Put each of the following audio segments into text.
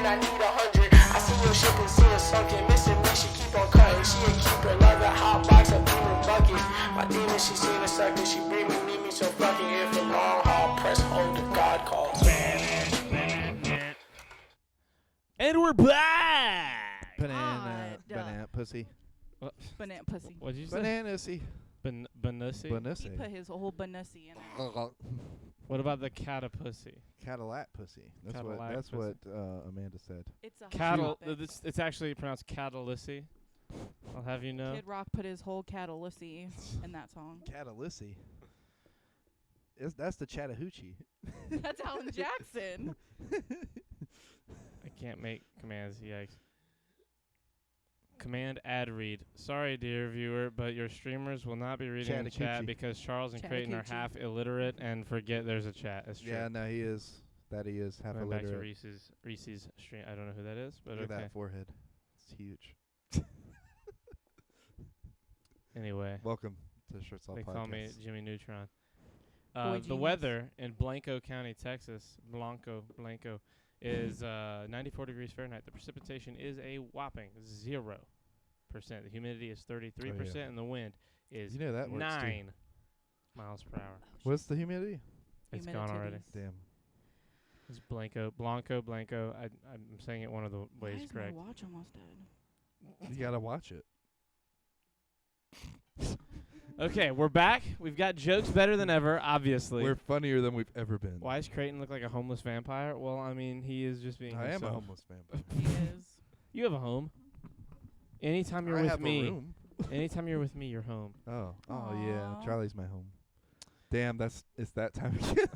I need 100. I see your ship and see it sunken. Missing me, she keep on cutting. She a keeper, love a hot box, a demon bucket. My demon, she seen a sucker. She breathe me, need me, so fucking here for long haul. Press hold if God calls. And we're back. Banana pussy. Banana pussy. What'd you say? Bananassy. Banussi? He Banussi. put his whole banussi in it. What about the catapussy? Cadillac pussy. That's Cadillac what. That's pussy. what Amanda said. It's a Cattle. hot topic. It's actually pronounced catalyssi. I'll have you know. Kid Rock put his whole catalyssi in that song. Catalyssi. That's the Chattahoochee. That's Alan Jackson. I can't make commands. Yikes. Command ad read. Sorry, dear viewer, but your streamers will not be reading the chat Chattahoochee. because Charles and Creighton are Chattahoochee. half illiterate and forget there's a chat. That's true. Yeah, no, he is. That he is half Going back to illiterate. Reese's stream. I don't know who that is, but Look at okay. that forehead. It's huge. Anyway, Welcome to Shirts Off they Podcast. call me Jimmy Neutron. Boy The genius. weather in Blanco County, Texas, Blanco, is 94 degrees Fahrenheit. The precipitation is a whopping 0%. The humidity is 33%, and the wind is You know that works 9 miles per hour. What's the humidity? It's gone already. Humidities. Damn. It's Blanco. I'm saying it one of the Why ways is correct. my watch almost dead? You gotta watch it. Okay, we're back. We've got jokes better than ever, obviously. We're funnier than we've ever been. Why does Creighton look like a homeless vampire? Well, I mean, he is just being I am a himself. homeless vampire. He is. You have a home. Anytime you're I with have me, a room. anytime you're with me, you're home. Oh yeah. Aw. Charlie's my home. Damn, it's that time again.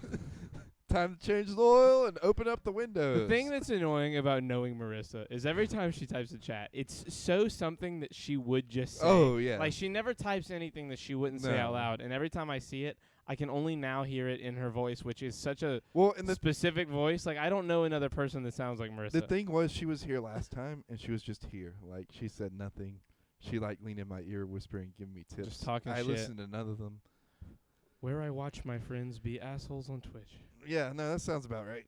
Time to change the oil and open up the windows. The thing that's annoying about knowing Marissa is every time she types a chat, it's so something that she would just say. Oh yeah. Like, she never types anything that she wouldn't say out No. loud. And every time I see it, I can only now hear it in her voice, which is such a well, and the specific voice. Like, I don't know another person that sounds like Marissa. the thing was, she was here last time and she was just here. Like she said nothing. She like leaned in my ear, whispering, giving me tips. Just talking I shit. listened to none of them. Where I watch my friends be assholes on Twitch. Yeah, no, that sounds about right.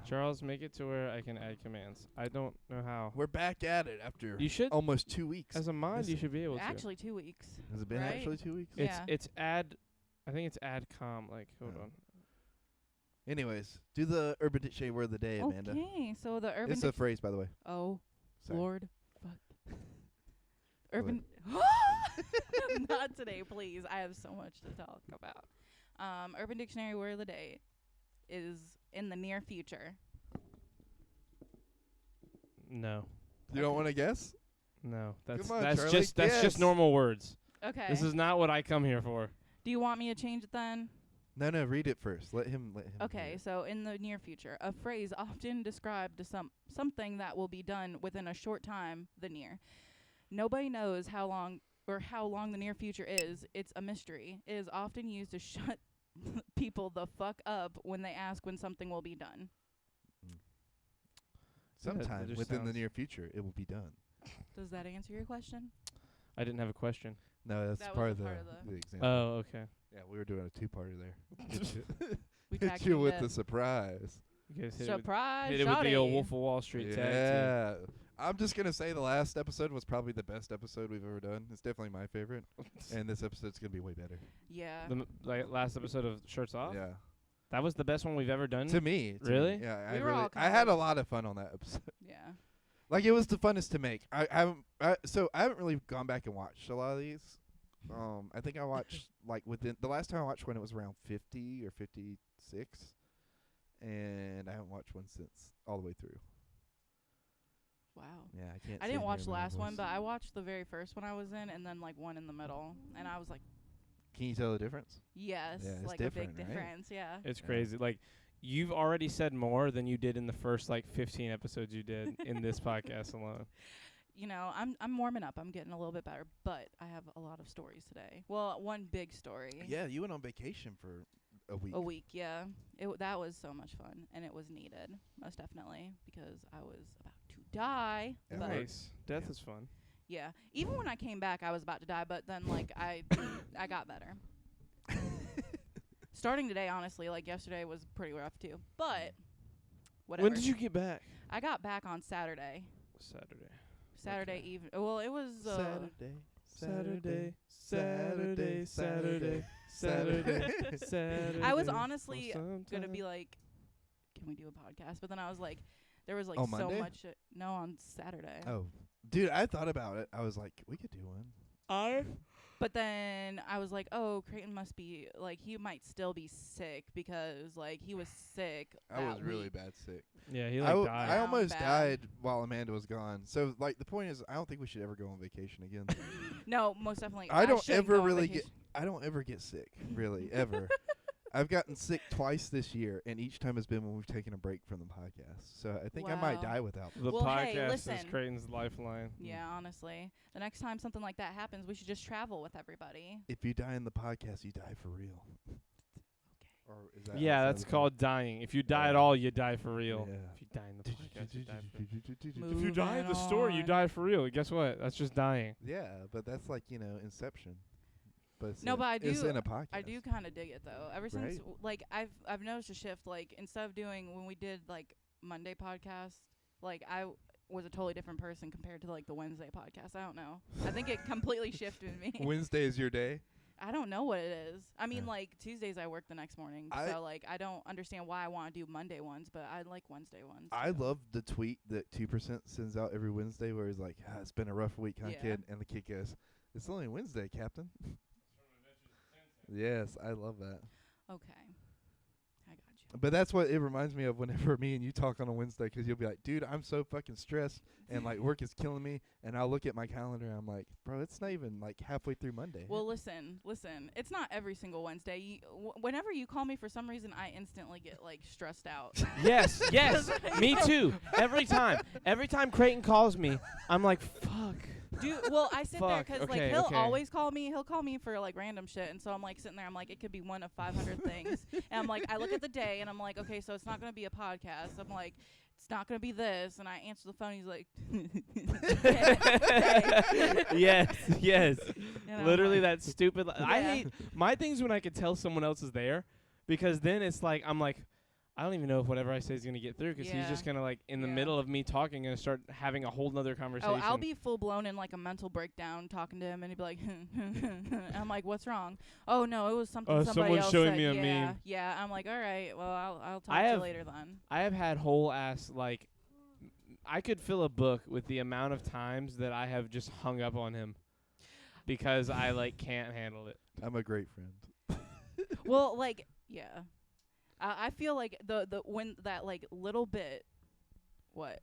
Charles, make it to where I can add commands. I don't know how. We're back at it after You should, almost 2 weeks. as a mod, you should be able to. Actually, 2 weeks. Has it been right? actually 2 weeks? Yeah. It's add. I think it's add com. Like, hold Oh. on. Anyways, do the Urban Dictionary word of the day, Amanda. Okay, so the urban. It's a phrase, by the way. oh, Sorry. Lord, fuck. Urban. Not today, please. I have so much to talk about. Urban Dictionary word of the day is in the near future. No, You don't want to guess? no. That's Come on, that's Charlie, just that's guess. just normal words. Okay. This is not what I come here for. Do you want me to change it then? No, read it first. Let him. Okay, read it. so in the near future, a phrase often described to something that will be done within a short time, the near. Nobody knows how long the near future is. It's a mystery. It is often used to shut people the fuck up when they ask when something will be done. Sometime just within the sounds- near future, it will be done. Does that answer your question? I didn't have a question. No, that's That part was of a the, part of the- example. Oh, okay. Yeah, we were doing a two-parter there. We Hit tagged you you with in. the surprise. You guys Surprise! hit it with the old shawty. Wolf of Wall Street tag team. Yeah. I'm just going to say the last episode was probably the best episode we've ever done. It's definitely my favorite. And this episode's going to be way better. Yeah. Like last episode of Shirts Off. Yeah. That was the best one we've ever done. To me. Really? Yeah, We I were all I had a kind lot of fun on that episode. Yeah. Like, it was the funnest to make. I haven't really gone back and watched a lot of these. I think I watched like within the last time I watched one, it was around 50 or 56, and I haven't watched one since all the way through. Wow. Yeah, I can't. I sit didn't here watch and the my last one, voice. but I watched the very first one I was in, and then like one in the middle, and I was like, Can you tell the difference? yes, Yeah, it's like a big different, right? difference. Yeah. It's Yeah. crazy. Like, you've already said more than you did in the first like 15 episodes you did in this podcast alone. You know, I'm warming up. I'm getting a little bit better, but I have a lot of stories today. Well, one big story. Yeah, you went on vacation for a week. A week, yeah. That was so much fun, and it was needed, most definitely, because I was about to die. Yeah. But Nice. Death Yeah. is fun. yeah, even when I came back, I was about to die, but then like I got better. Starting today, honestly, like yesterday was pretty rough too, but whatever. When did you get back? I got back on Saturday. Saturday Okay. evening. Well, it was Saturday. I was honestly Well, gonna be like, can we do a podcast? But then I was like, there was like On so Monday? much. No, on Saturday. Oh, dude, I thought about it. I was like, we could do one. But then I was like, oh, Creighton must be like, he might still be sick because like he was sick. I was that really week. bad sick. Yeah, he I died. almost Bad. died while Amanda was gone. So like the point is, I don't think we should ever go on vacation again. No, most definitely. I don't shouldn't ever go on really vacation. I don't ever get sick, really, ever. I've gotten sick twice this year, and each time has been when we've taken a break from the podcast. So I think I might Wow. die without them. The Well, hey, podcast listen. is Creighton's lifeline. Yeah, honestly. The next time something like that happens, we should just travel with everybody. If you die in the podcast, you die for real. Or is that Yeah, outside that's of the called dying. If you die at Yeah. all, you die for real. Yeah. If you die in the podcast, you die for real. podcast? If you die in the story, you on. die for real. Guess what? That's just dying. Yeah, but that's like, Inception. But it's No, but I it's do- in a podcast. I do kind of dig it though. Ever since Right. like I've noticed a shift. Like instead of doing when we did like Monday podcast, like I was a totally different person compared to like the Wednesday podcast. I don't know. I think it completely shifted me. Wednesday is your day. I don't know what it is. I mean, Yeah. like Tuesdays I work the next morning, so like I don't understand why I want to do Monday ones, but I like Wednesday ones. I too. love the tweet that 2% sends out every Wednesday where he's like, it's been a rough week, huh, Yeah. kid? And the kid goes, it's only Wednesday, Captain. Yes, I love that. Okay, I got you. But that's what it reminds me of whenever me and you talk on a Wednesday, 'cause you'll be like, dude, I'm so fucking stressed and like work is killing me. And I'll look at my calendar and I'm like, bro, it's not even like halfway through Monday. Well, listen. It's not every single Wednesday. Whenever you call me, for some reason, I instantly get like stressed out. Yes, me too. Every time Creighton calls me, I'm like, fuck. Dude, well, I sit there Fuck, 'cause okay, like he'll okay. always call me. He'll call me for like random shit, and so I'm like sitting there. I'm like, it could be one of 500 things, and I'm like, I look at the day, and I'm like, okay, so it's not gonna be a podcast. I'm like, it's not gonna be this, and I answer the phone. He's like, yes. and I'm Literally like, that stupid. I Yeah. hate my things when I could tell someone else is there, because then it's like I'm like, I don't even know if whatever I say is gonna get through, 'cause he's just Yeah. gonna like in the Yeah. middle of me talking and start having a whole nother conversation. Oh, I'll be full blown in like a mental breakdown talking to him, and he'd be like, and I'm like, what's wrong? Oh no, it was something somebody someone's else showing said. me a yeah, meme. Yeah, I'm like, all right, well, I'll talk I to you have- later then. I have had whole ass like, I could fill a book with the amount of times that I have just hung up on him because I like can't handle it. I'm a great friend. Well, like, yeah. I feel like the when that like little bit, what's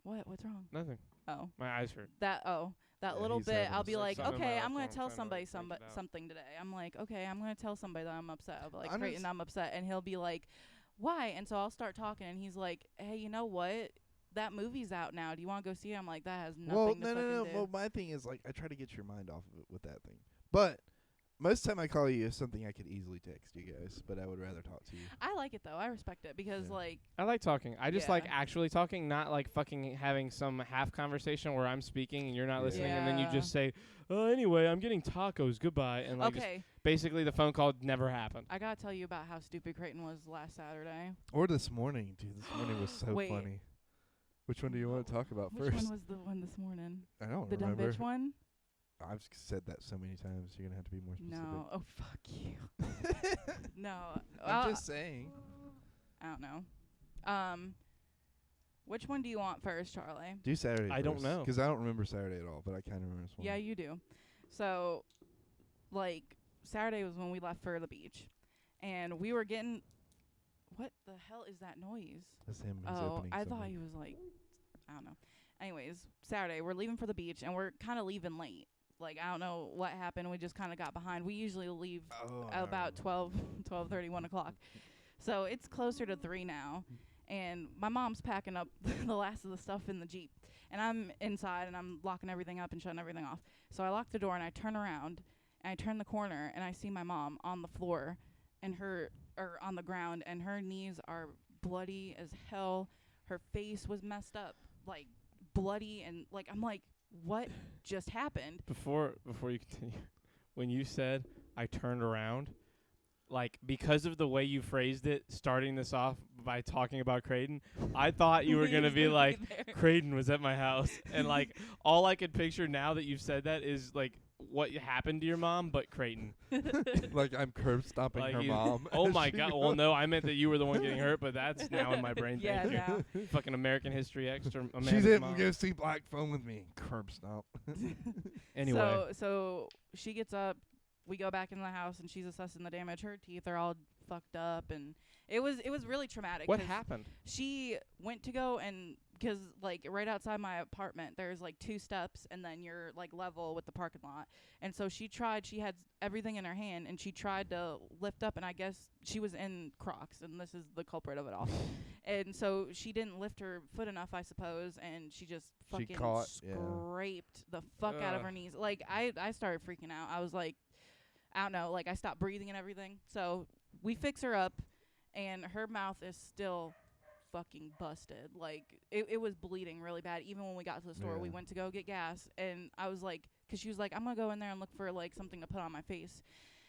wrong? Nothing. Oh, My eyes hurt. that Yeah, little he's bit. having I'll a be sick like, something in my okay, left I'm gonna arm, tell trying to, somebody like, take it out. something today. I'm like, okay, I'm gonna tell somebody that I'm upset. I'll be like, I'm Creighton, just- I'm upset, and he'll be like, why? And so I'll start talking, and he's like, hey, you know what? That movie's out now. Do you want to go see it? I'm like, that has nothing Well, to no. fucking do. Well, my thing is like I try to get your mind off of it with that thing. But most time I call you is something I could easily text you guys, but I would rather talk to you. I like it though. I respect it because Yeah. like, I like talking. I just like Yeah. actually talking, not like fucking having some half conversation where I'm speaking and you're not Yeah. listening, and then you Yeah. just say, "Oh, anyway, I'm getting tacos. Goodbye." And like just okay, basically the phone call never happened. I gotta tell you about how stupid Creighton was last Saturday. Or this morning, dude. This morning was so Wait. funny. Which one do you want to talk about Which first? one was the one this morning? I don't The dumb remember. bitch one? I've said that so many times. You're gonna have to be more specific. No. Oh fuck you. No. I'm just saying. I don't know. Which one do you want first, Charlie? Do Saturday. I don't know. because I don't remember Saturday at all, but I kind of remember this one. Yeah, you do. So, like, Saturday was when we left for the beach, and we were getting. What the hell is that noise? That's him. He's Oh, opening I thought something. he was like, I don't know. Anyways, Saturday we're leaving for the beach, and we're kind of leaving late. Like, I don't know what happened. We just kind of got behind. We usually leave Oh, I about remember. 12:30, 1 o'clock. So it's closer to 3 now. And my mom's packing up the last of the stuff in the Jeep. And I'm inside, and I'm locking everything up and shutting everything off. So I lock the door, and I turn around, and I turn the corner, and I see my mom on the floor, and or on the ground, and her knees are bloody as hell. Her face was messed up, like bloody, and like I'm like, what just happened? Before you continue, when you said I turned around, like, because of the way you phrased it, starting this off by talking about Creighton, I thought you were He going to was be gonna like, there. Creighton was at my house. And, like, all I could picture now that you've said that is, like, what happened to your mom, but Creighton. Like I'm curb stomping Like her you- mom. Oh, as my she God. goes. Well, no, I meant that you were the one getting hurt, but that's now in my brain. Yeah, Thank you. now. Fucking American History Extra. She Amanda's didn't mom. go see Black Phone with me. Curb stomp. Anyway. So she gets up. We go back in the house and she's assessing the damage. Her teeth are all fucked up, and it was really traumatic. What 'cause happened? She went to go and because like right outside my apartment, there's like 2 steps, and then you're like level with the parking lot. And so she tried. She had everything in her hand, and she tried to lift up. And I guess she was in Crocs, and this is the culprit of it all. And so she didn't lift her foot enough, I suppose, and she just She fucking caught, yeah. scraped the fuck out of Ugh. her knees. Like I started freaking out. I was like, I don't know, like I stopped breathing and everything. So we fix her up, and her mouth is still fucking busted. Like it was bleeding really bad. Even when we got to the store, we Yeah. went to go get gas, and I was like, 'cause she was like, I'm gonna go in there and look for like something to put on my face,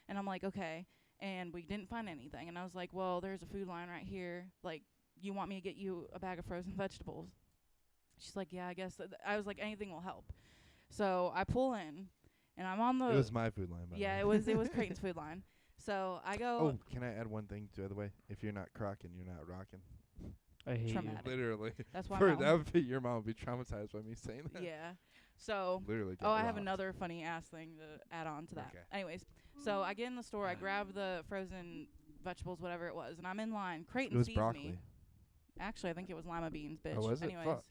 and I'm like, okay. And we didn't find anything, and I was like, well, there's a food line right here. Like, you want me to get you a bag of frozen vegetables? She's like, yeah, I guess. I was like, anything will help. So I pull in, and I'm on the. It was my food line. By Yeah, the it way. was Creighton's food line. So I go. Oh, can I add one thing by the way? If you're not crocking, you're not rocking. I hate Traumatic. Literally. That's why. For, I'm that would be your mom would be traumatized by me saying that. Yeah. So. Literally. Oh, get I have rocked. another funny ass thing to add on to that. Okay. Anyways, so I get in the store, I grab the frozen vegetables, whatever it was, and I'm in line. Creighton It was sees broccoli. me. Actually, I think it was lima beans, bitch. Oh, was it? Anyways, Fuck.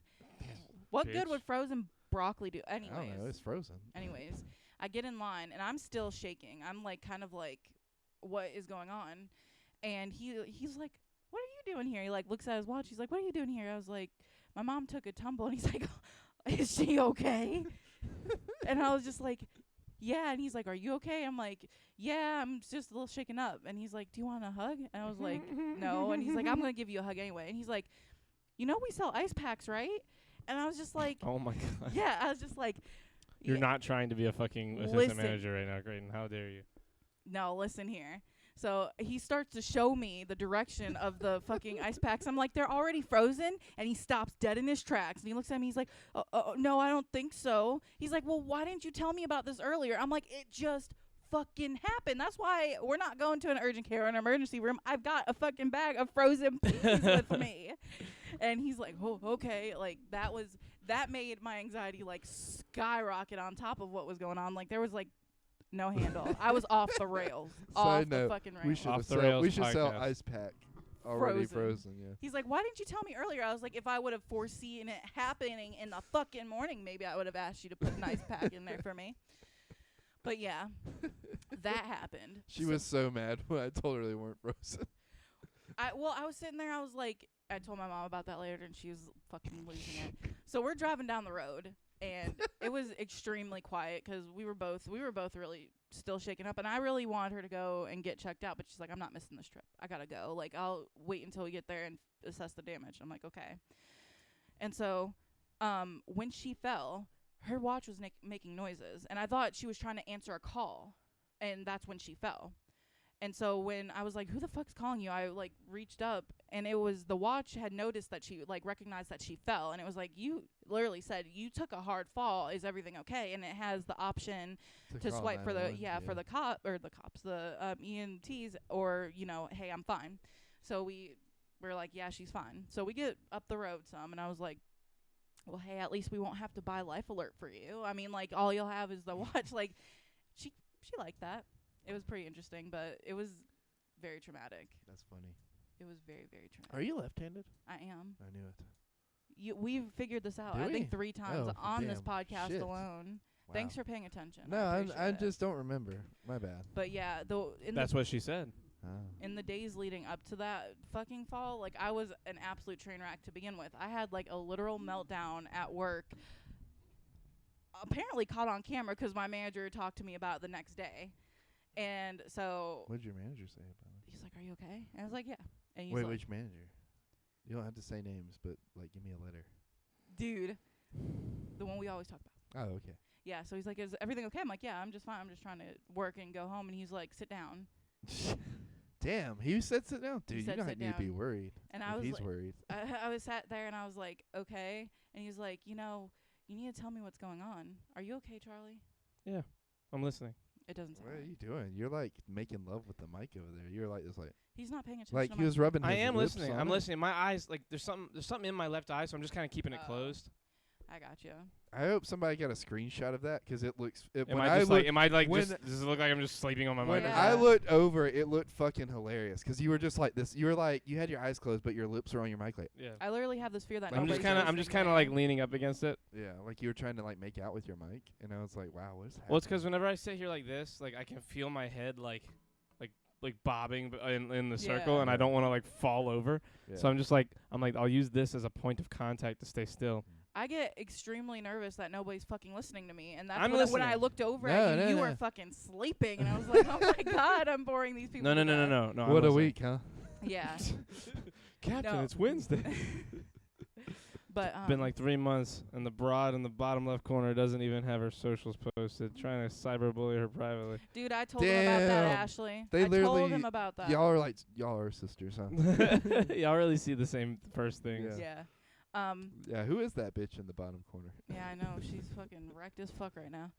what good Bitch. would frozen broccoli do? I don't know. Anyways, It's frozen. anyways, I get in line and I'm still shaking. I'm like, kind of like, what is going on? And he's like, what are you doing here? He like looks at his watch. He's like, what are you doing here? I was like, my mom took a tumble. And he's like, is she okay? And I was just like, yeah. And he's like, are you okay? I'm like, yeah, I'm just a little shaken up. And he's like, do you want a hug? And I was like, no. And he's like, I'm going to give you a hug anyway. And he's like, you know, we sell ice packs, right? And I was just like, Oh, my God. yeah, I was just like, You're yeah. not trying to be a fucking assistant Listen. manager right now, Creighton. How dare you? No, listen here. So he starts to show me the direction of the fucking ice packs. I'm like, they're already frozen. And he stops dead in his tracks. And he looks at me. He's like, no, I don't think so. He's like, well, why didn't you tell me about this earlier? I'm like, it just fucking happened. That's why we're not going to an urgent care or an emergency room. I've got a fucking bag of frozen peas with me. And he's like, oh, okay. Like, that made my anxiety, like, skyrocket on top of what was going on. Like, there was, like, no handle. I was off the rails. Off Side the note, fucking rails. We should Off have the sell. rails We should sell podcast. ice pack already Frozen. frozen. Yeah. He's like, why didn't you tell me earlier? I was like, if I would have foreseen it happening in the fucking morning, maybe I would have asked you to put an ice pack in there for me. But yeah, that happened. She was so mad when I told her they weren't frozen. I was sitting there. I was like, I told my mom about that later, and she was fucking losing it. So we're driving down the road, and it was extremely quiet because we were both really still shaken up, and I really wanted her to go and get checked out, but she's like, I'm not missing this trip. I gotta go. Like, I'll wait until we get there and assess the damage. I'm like, okay. And so, when she fell, her watch was making noises, and I thought she was trying to answer a call, and that's when she fell. And so when I was like, who the fuck's calling you? I like reached up, and it was the watch had noticed that she like recognized that she fell. And it was like, you literally said you took a hard fall. Is everything okay? And it has the option to call swipe for the, 911, for the cops, the EMTs, or, you know, hey, I'm fine. So we're like, yeah, she's fine. So we get up the road some, and I was like, well, hey, at least we won't have to buy Life Alert for you. I mean, like, all you'll have is the watch. Like, she liked that. It was pretty interesting, but it was very traumatic. That's funny. It was very, very traumatic. Are you left-handed? I am. I knew it. We've figured this out, Do I we? think 3 times Oh, on this damn. podcast Shit. alone. Wow. Thanks for paying attention. No, I I appreciate it. just don't remember. My bad. But yeah, That's what she said. in the days leading up to that fucking fall, like, I was an absolute train wreck to begin with. I had like a literal meltdown at work. Apparently caught on camera because my manager talked to me about it the next day. And so What did your manager say about it? he's like, are you okay? And I was like, yeah. And he's Wait, like, which manager? You don't have to say names, but like, give me a letter. dude, the one we always talk about. Oh, okay. Yeah, so he's like, is everything okay? I'm like, yeah, I'm just fine. I'm just trying to work and go home. And he's like, sit down. Damn, he said sit down, dude. You said don't sit need to be down. worried. And if I was he's like, worried. I was sat there and I was like, okay. And he's like, you need to tell me what's going on. Are you okay, Charlie? Yeah, I'm listening. It doesn't sound What are right. you doing? You're like making love with the mic over there. You're like this, like He's not paying attention. like to he my was rubbing. I his am lips listening. on I'm it. listening. My eyes, like, there's something in my left eye, so I'm just kind of keeping it Oh. closed. I got you. I hope somebody got a screenshot of that because it looks. Am when I just looked, like? Am I like? when- Does it look like I'm just sleeping on my when mic? I Yeah. looked over, it looked fucking hilarious because you were just like this. You were like you had your eyes closed, but your lips were on your mic. Like Yeah. I literally have this fear that I'm just nobody's kind of listening like to me. leaning up against it. yeah, like you were trying to like make out with your mic, and I was like, wow, what's happening? Well, it's 'cause whenever I sit here like this, like I can feel my head like bobbing in the circle, Yeah. and I don't want to like fall over. Yeah. So I'm just like I'll use this as a point of contact to stay still. I get extremely nervous that nobody's fucking listening to me, and that's I'm when I listening. looked over No, at you, no, you no. were fucking sleeping, and I was like, oh my god, I'm boring these people. No. to death. I'm what a listening. week, huh? Yeah, Captain. No. It's Wednesday. but Been like 3 months, and the broad in the bottom left corner doesn't even have her socials posted. Trying to cyberbully her privately. dude, I told him about that, Damn. Ashley. They I told literally- him about that. Y'all are sisters, huh? Y'all really see the same first things. Yeah. Yeah. Yeah, who is that bitch in the bottom corner? Yeah, I know. She's fucking wrecked as fuck right now.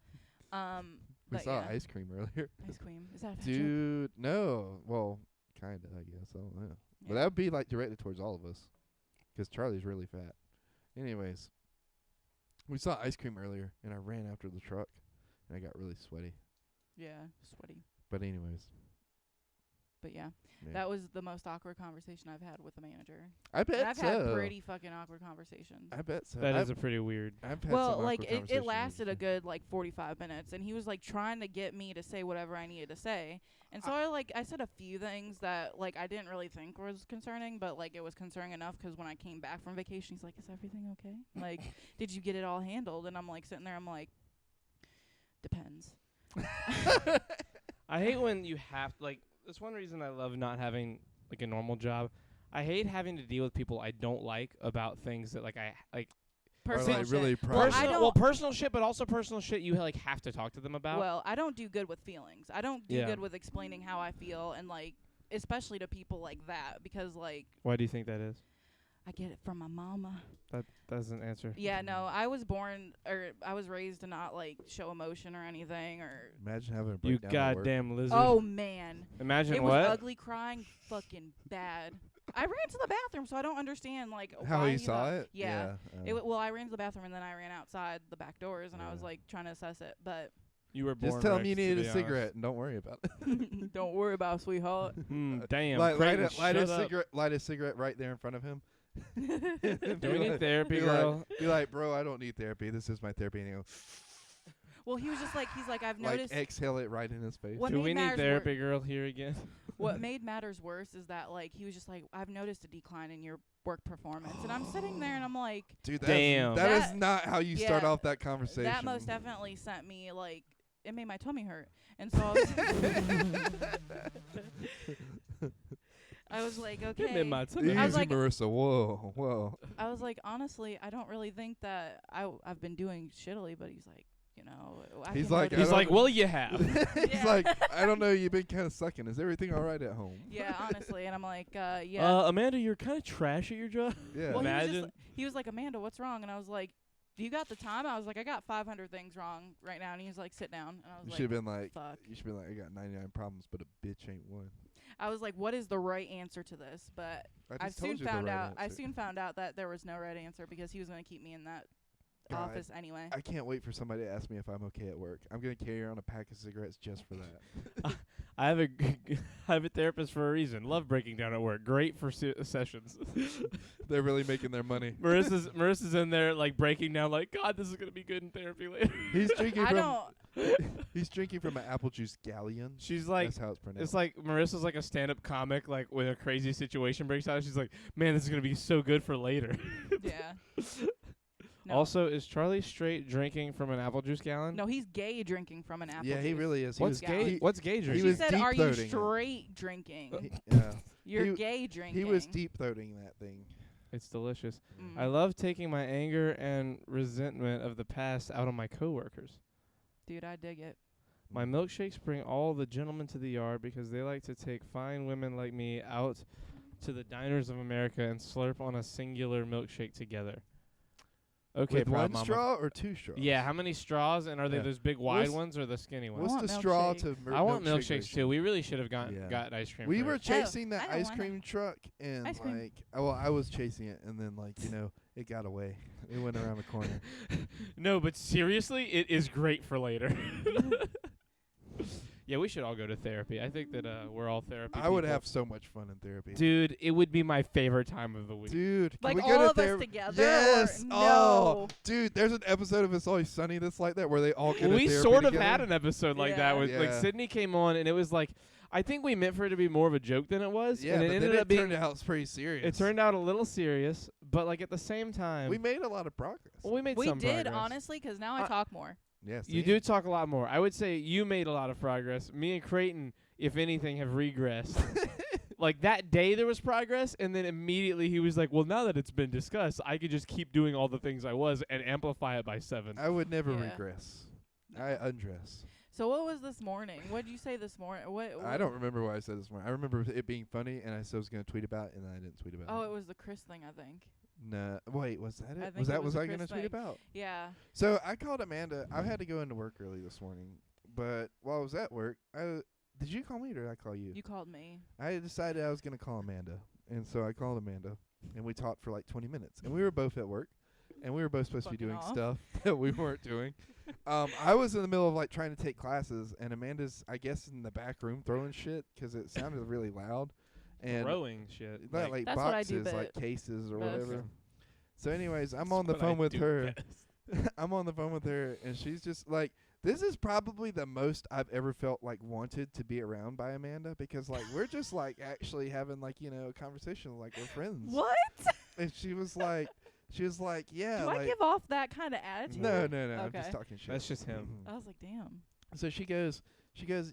We But saw yeah. ice cream earlier. Ice cream. Is that a fat joke? Dude, no. Well, kind of, I guess. I don't know. But Yeah. that would be like directed towards all of us, 'cause Charlie's really fat. Anyways, we saw ice cream earlier, and I ran after the truck, and I got really sweaty. Yeah, sweaty. But anyways, But yeah, yeah. that was the most awkward conversation I've had with a manager. I bet And I've so. had pretty fucking awkward conversations. I bet so. That I've, is a pretty weird. I've had Well, some like awkward it conversations lasted a with- good like 45 minutes, and he was like trying to get me to say whatever I needed to say. And so I said a few things that like I didn't really think was concerning, but like it was concerning enough 'cause when I came back from vacation, he's like, "Is everything okay? Like, did you get it all handled?" And I'm like sitting there, I'm like, "Depends." I hate when you have like. That's one reason I love not having like a normal job. I hate having to deal with people I don't like about things that like I like. Or, Personal like shit. really Well, I private. don't- Personal shit, but also personal shit you like have to talk to them about. Well, I don't do good with feelings. I don't do Yeah. good with explaining how I feel, and like especially to people like that, because like Why do you think that is? I get it from my mama. That doesn't answer. Yeah, no, I was raised to not like show emotion or anything, or Imagine having a You breakdown at work. goddamn lizard. oh man, Imagine it what? was ugly crying, fucking bad. I ran to the bathroom, so I don't understand like How why you saw thought- it? Yeah. Yeah. Well, I ran to the bathroom and then I ran outside the back doors, and I was Yeah. like trying to assess it, but You were born Just tell him you Rex, to needed be a honest. cigarette and don't worry about it. don't worry about it, sweetheart. Damn. light Creighton, a shut up. light a cigarette right there in front of him. Do we need therapy, be girl? Like, be like, bro, I don't need therapy. This is my therapy. And he'll Well, he was just like, he's like, I've like noticed. exhale it right in his face. What Do made we need matters therapy, girl, here again? What made matters worse is that like he was just like, I've noticed a decline in your work performance, and I'm sitting there and I'm like, Dude, Damn. that is That- not how you start yeah, off that conversation. that most definitely sent me like, it made my tummy hurt, and so I was like, okay. It made my tummy Easy, I was like- Marissa. Whoa. I was like, honestly, I don't really think that I've been doing shittily, but he's like, I He's can like, notice- I He's don't- like, well, you have. He's Yeah. like, I don't know. You've been kind of sucking. Is everything all right at home? yeah, honestly, and I'm like, yeah. Amanda, you're kind of trash at your job. Yeah. Well, Imagine. he was like, Amanda, what's wrong? And I was like, do you got the time? I was like, I got 500 things wrong right now. And he was like, sit down. And I was You like, should have been like, fuck. you should be like, I got 99 problems, but a bitch ain't one. I was like, what is the right answer to this? But I I just soon told you the found right out. I answer. soon found out that there was no right answer because he was going to keep me in that God, office anyway. I can't wait for somebody to ask me if I'm okay at work. I'm gonna carry around a pack of cigarettes just for that. I have I have a therapist for a reason. Love breaking down at work. Great for sessions. They're really making their money. Marissa's in there like breaking down like, God, this is gonna be good in therapy later. He's drinking I from. don't. He's drinking from an apple juice galleon. She's like, That's how it's pronounced. it's like Marissa's like a stand-up comic. Like when a crazy situation breaks out, she's like, man, this is gonna be so good for later. Yeah. No. Also, is Charlie straight drinking from an apple juice gallon? No, he's gay drinking from an apple yeah, he juice. really is. He What's was gay? He, What's gay he drinking? She was said, deep "Are you throating it. straight drinking? yeah. You're He- gay drinking." He was deep throating that thing. It's delicious. Mm. I love taking my anger and resentment of the past out on my coworkers. Dude, I dig it. My milkshakes bring all the gentlemen to the yard because they like to take fine women like me out to the diners of America and slurp on a singular milkshake together. Okay, With Proud one Mama. straw or 2 straws? Yeah, how many straws, and are they Yeah. those big wide What's- ones or the skinny ones? What's want the straw milkshake. to I want milkshakes ratio? too. We really should have got ice cream. We were first. chasing that I don't ice want cream truck, and Ice cream. like, well, I was chasing it, and then like, it got away. It went around the corner. No, but seriously, it is great for later. Yeah, we should all go to therapy. I think that we're all therapy. I would people. have so much fun in therapy. Dude, it would be my favorite time of the week. Dude, can Like we all go to of us therapy? together? Yes. Or Oh, no. dude, there's an episode of It's Always Sunny that's like that where they all go to We therapy sort of together. had an episode like that Yeah. with like Yeah. Sydney came on, and it was like, I think we meant for it to be more of a joke than it was. Yeah, and it but ended then up being. turned out it's pretty serious. It turned out a little serious, but like at the same time, We made a lot of progress. well, we made We some did, progress. honestly, 'cause now I Uh, talk more. Yes, You do talk a lot more. I would say you made a lot of progress. Me and Creighton, if anything, have regressed. Like that day there was progress, and then immediately he was like, well, now that it's been discussed, I could just keep doing all the things I was and amplify it by 7. I would never Yeah. regress. I undress. So what was this morning? What did you say this morning? What I don't remember what I said this morning. I remember it being funny, and I said I was going to tweet about it, and then I didn't tweet about Oh, it. it was the Chris thing, I think. No, wait, was that I it? think Was it was the I going to Chris tweet thing. about? Yeah. So I called Amanda. I had to go into work early this morning, but while I was at work, did you call me or did I call you? You called me. I decided I was going to call Amanda, and so I called Amanda, and we talked for like 20 minutes, and we were both at work, and we were both supposed to be Fucking doing off. stuff that we weren't doing. I was in the middle of like trying to take classes, and Amanda's, I guess, in the back room throwing shit 'cause it sounded really loud, and Throwing shit. not like That's what I do boxes, like best. cases or Best. whatever. So, anyways, I'm That's on the what I phone with do her. best. I'm on the phone with her, and she's just like, this is probably the most I've ever felt like wanted to be around by Amanda, because like we're just like actually having like, a conversation like we're friends. What? And she was like, yeah, Do like I give off that kind of attitude? no, I'm just Okay. talking shit. That's just him. Mhm. I was like, damn. So she goes,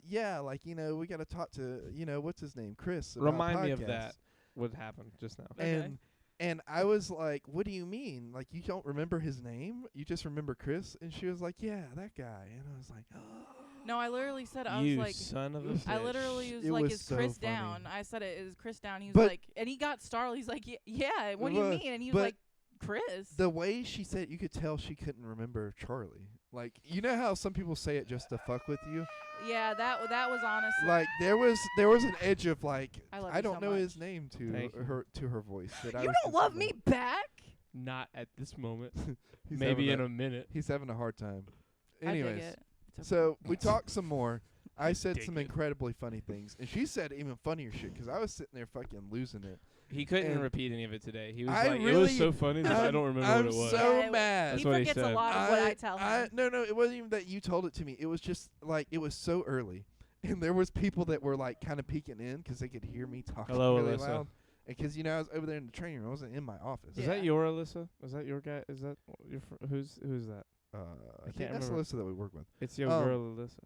yeah, like, we got to talk to, what's his name, Chris. About Remind me of podcasts." that. What happened just now? Okay. And I was like, what do you mean? Like, you don't remember his name? You just remember Chris? And she was like, yeah, that guy. And I was like, No, I literally said, I You was like, son of a I I bitch. literally was It like, was is so Chris funny. down? I said it is Chris down. He was But- like, and he got startled. He's like, yeah, what do you But- mean? And he was but like, Chris. the way she said it, you could tell she couldn't remember Charlie. Like, you know how some people say it just to fuck with you? Yeah, that was honestly. Like, there was an edge of like, I love I you don't so know his much. name Thank you. to her voice. That I You was don't love concerned me back. Not at this moment. He's Maybe having in a minute. He's having a hard time. I dig Anyways, it. It's okay. so we talked some more. I said dig some it. incredibly funny things, and she said even funnier shit 'cause I was sitting there fucking losing it. He couldn't And repeat any of it today. He was I like, it really- was so funny that I I'm- don't remember I'm what it was. so Yeah, mad. That's he what he forgets a said. lot of what I tell him. No, it wasn't even that you told it to me. It was just like it was so early, and there was people that were like kind of peeking in 'cause they could hear me talking Hello, really Alyssa. loud. And 'cause I was over there in the training room. I wasn't in my office. Is Yeah. that your Alyssa? Is that your guy? Is that your who's that? I can't think that's remember. Alyssa that we work with. It's your Um, girl Alyssa.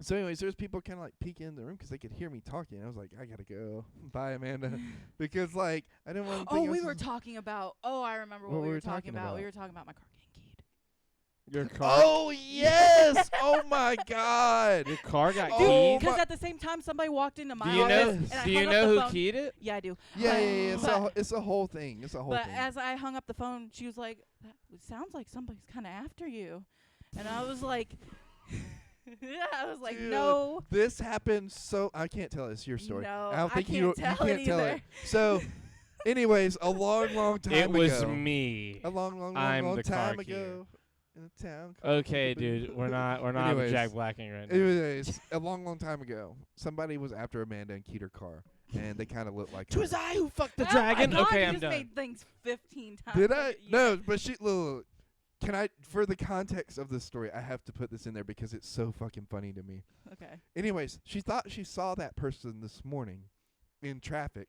So, anyways, there's people kind of like peeking in the room 'cause they could hear me talking. I was like, I gotta go. Bye, Amanda, because like I didn't want to. Oh, we were talking about. Oh, I remember what we were talking about. We were talking about my car getting keyed. Your car. Oh yes! Oh my God! Your car got Oh keyed. Because my- at the same time, somebody walked into my Do you office, know? and I Do you hung up know the who phone. keyed it? Yeah, I do. Yeah. But- It's a whole thing. It's a whole But thing. as I hung up the phone, she was like, "That sounds like somebody's kind of after you," and I was like, I was like, Dude, no. This happened so I can't tell it's your story. No, I don't I think can't tell you can't it tell either. it. So, anyways, a long time It ago. was me. A long I'm the car time keyer. ago in a town. called Okay, Boo-Boo. dude, we're not Anyways. Jack Blacking right now. Anyways, a long time ago, somebody was after Amanda and keyed her car, and they kind of looked like. Twas her. I who fucked the Oh my dragon. God, Okay, you I'm just done. made things 15 times. Did I? Yeah. No, but she. Look, can I? For the context of this story, I have to put this in there because it's so fucking funny to me. Okay. Anyways, she thought she saw that person this morning in traffic.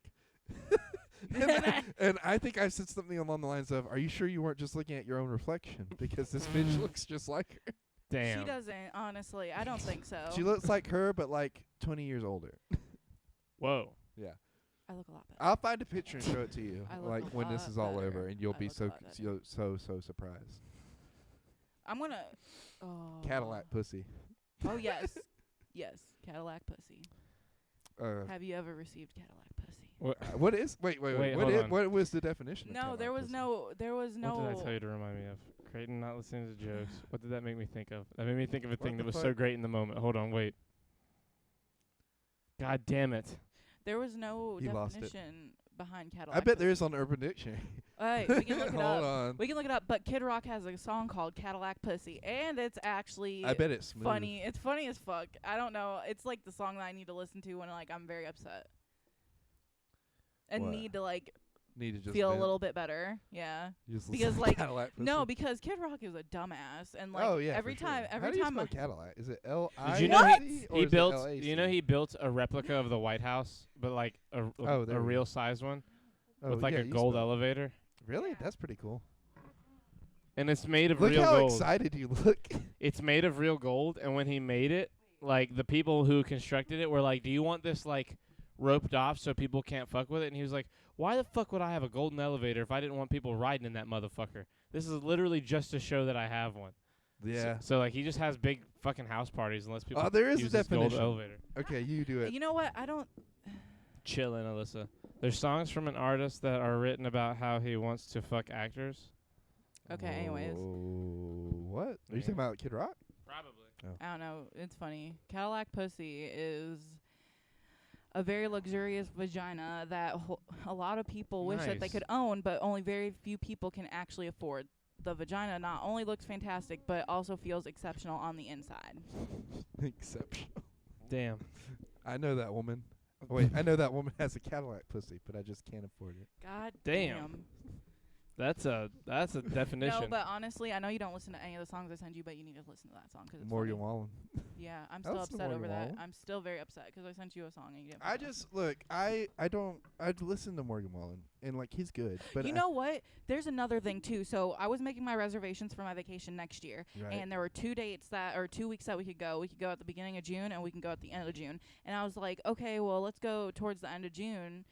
and I think I said something along the lines of, "Are you sure you weren't just looking at your own reflection? Because this bitch looks just like her. Damn. She doesn't, honestly. I don't think so. She looks like her, but like 20 years older." Whoa. Yeah. I look a lot better. I'll find a picture and show it to you, I look like a when this lot is all better. over, and you'll I be look a so lot better. so surprised. I'm gonna. Oh. Cadillac pussy. Oh yes. Yes, Cadillac pussy. Uh, Have you ever received Cadillac pussy? what is? Wait. Wait, What hold is? on. What was the definition? of No, Cadillac there was pussy? no. There was no. What did I tell you to remind me of? Creighton not listening to jokes. What did that make me think of? That made me think of a thing the that was fuck? so great in the moment. Hold on, wait. God damn it. There was no He lost it. definition behind Cadillac. I bet there pussy. is on Urban Dictionary. Alright, we can look it Hold up. on. We can look it up. But Kid Rock has a song called Cadillac Pussy, and it's actually I bet it's smooth. funny. It's funny as fuck. I don't know. It's like the song that I need to listen to when like I'm very upset and What? need to like Need to just feel a vent. little bit better. Yeah. You just because, listen to like, Cadillac pussy. No, because Kid Rock is a dumbass, and like oh yeah. every for time, sure. every How do you time. spell Cadillac? Is it L-I? Did you know he built? You know he built a replica of the White House, but like a Oh, there we real go. size one Oh, with like yeah, a you gold spell it. elevator, Really? Yeah. That's pretty cool. and it's made of Look real how gold. excited you look. It's made of real gold, and when he made it, like the people who constructed it were like, "Do you want this like roped off so people can't fuck with it?" And he was like, "Why the fuck would I have a golden elevator if I didn't want people riding in that motherfucker? This is literally just to show that I have one." Yeah. So like he just has big fucking house parties unless people Oh, there is a use this gold definition. elevator. Okay, you do it. You know what? I don't. Chillin', Alyssa. There's songs from an artist that are written about how he wants to fuck actors. Okay. Anyways, What? Are you Yeah. talking about Kid Rock? Probably. I don't know. It's funny. Cadillac Pussy is a very luxurious vagina that a lot of people wish that they Nice. could own, but only very few people can actually afford. The vagina not only looks fantastic, but also feels exceptional on the inside. Exceptional. Damn. I know that woman. Wait, I know that woman has a Cadillac pussy, but I just can't afford it. God Damn. That's a definition. No, but honestly, I know you don't listen to any of the songs I send you, but you need to listen to that song because it's Morgan funny. Wallen. Yeah, I'm I still listen to upset over Morgan that. Wallen. I'm still very upset because I sent you a song and you didn't. I fuck with it. just look. I don't. I'd listen to Morgan Wallen, and like he's good. But You know what? There's another thing too. So I was making my reservations for my vacation next year, right. and there were 2 weeks that we could go. We could go at the beginning of June, and we can go at the end of June. And I was like, okay, well, let's go towards the end of June,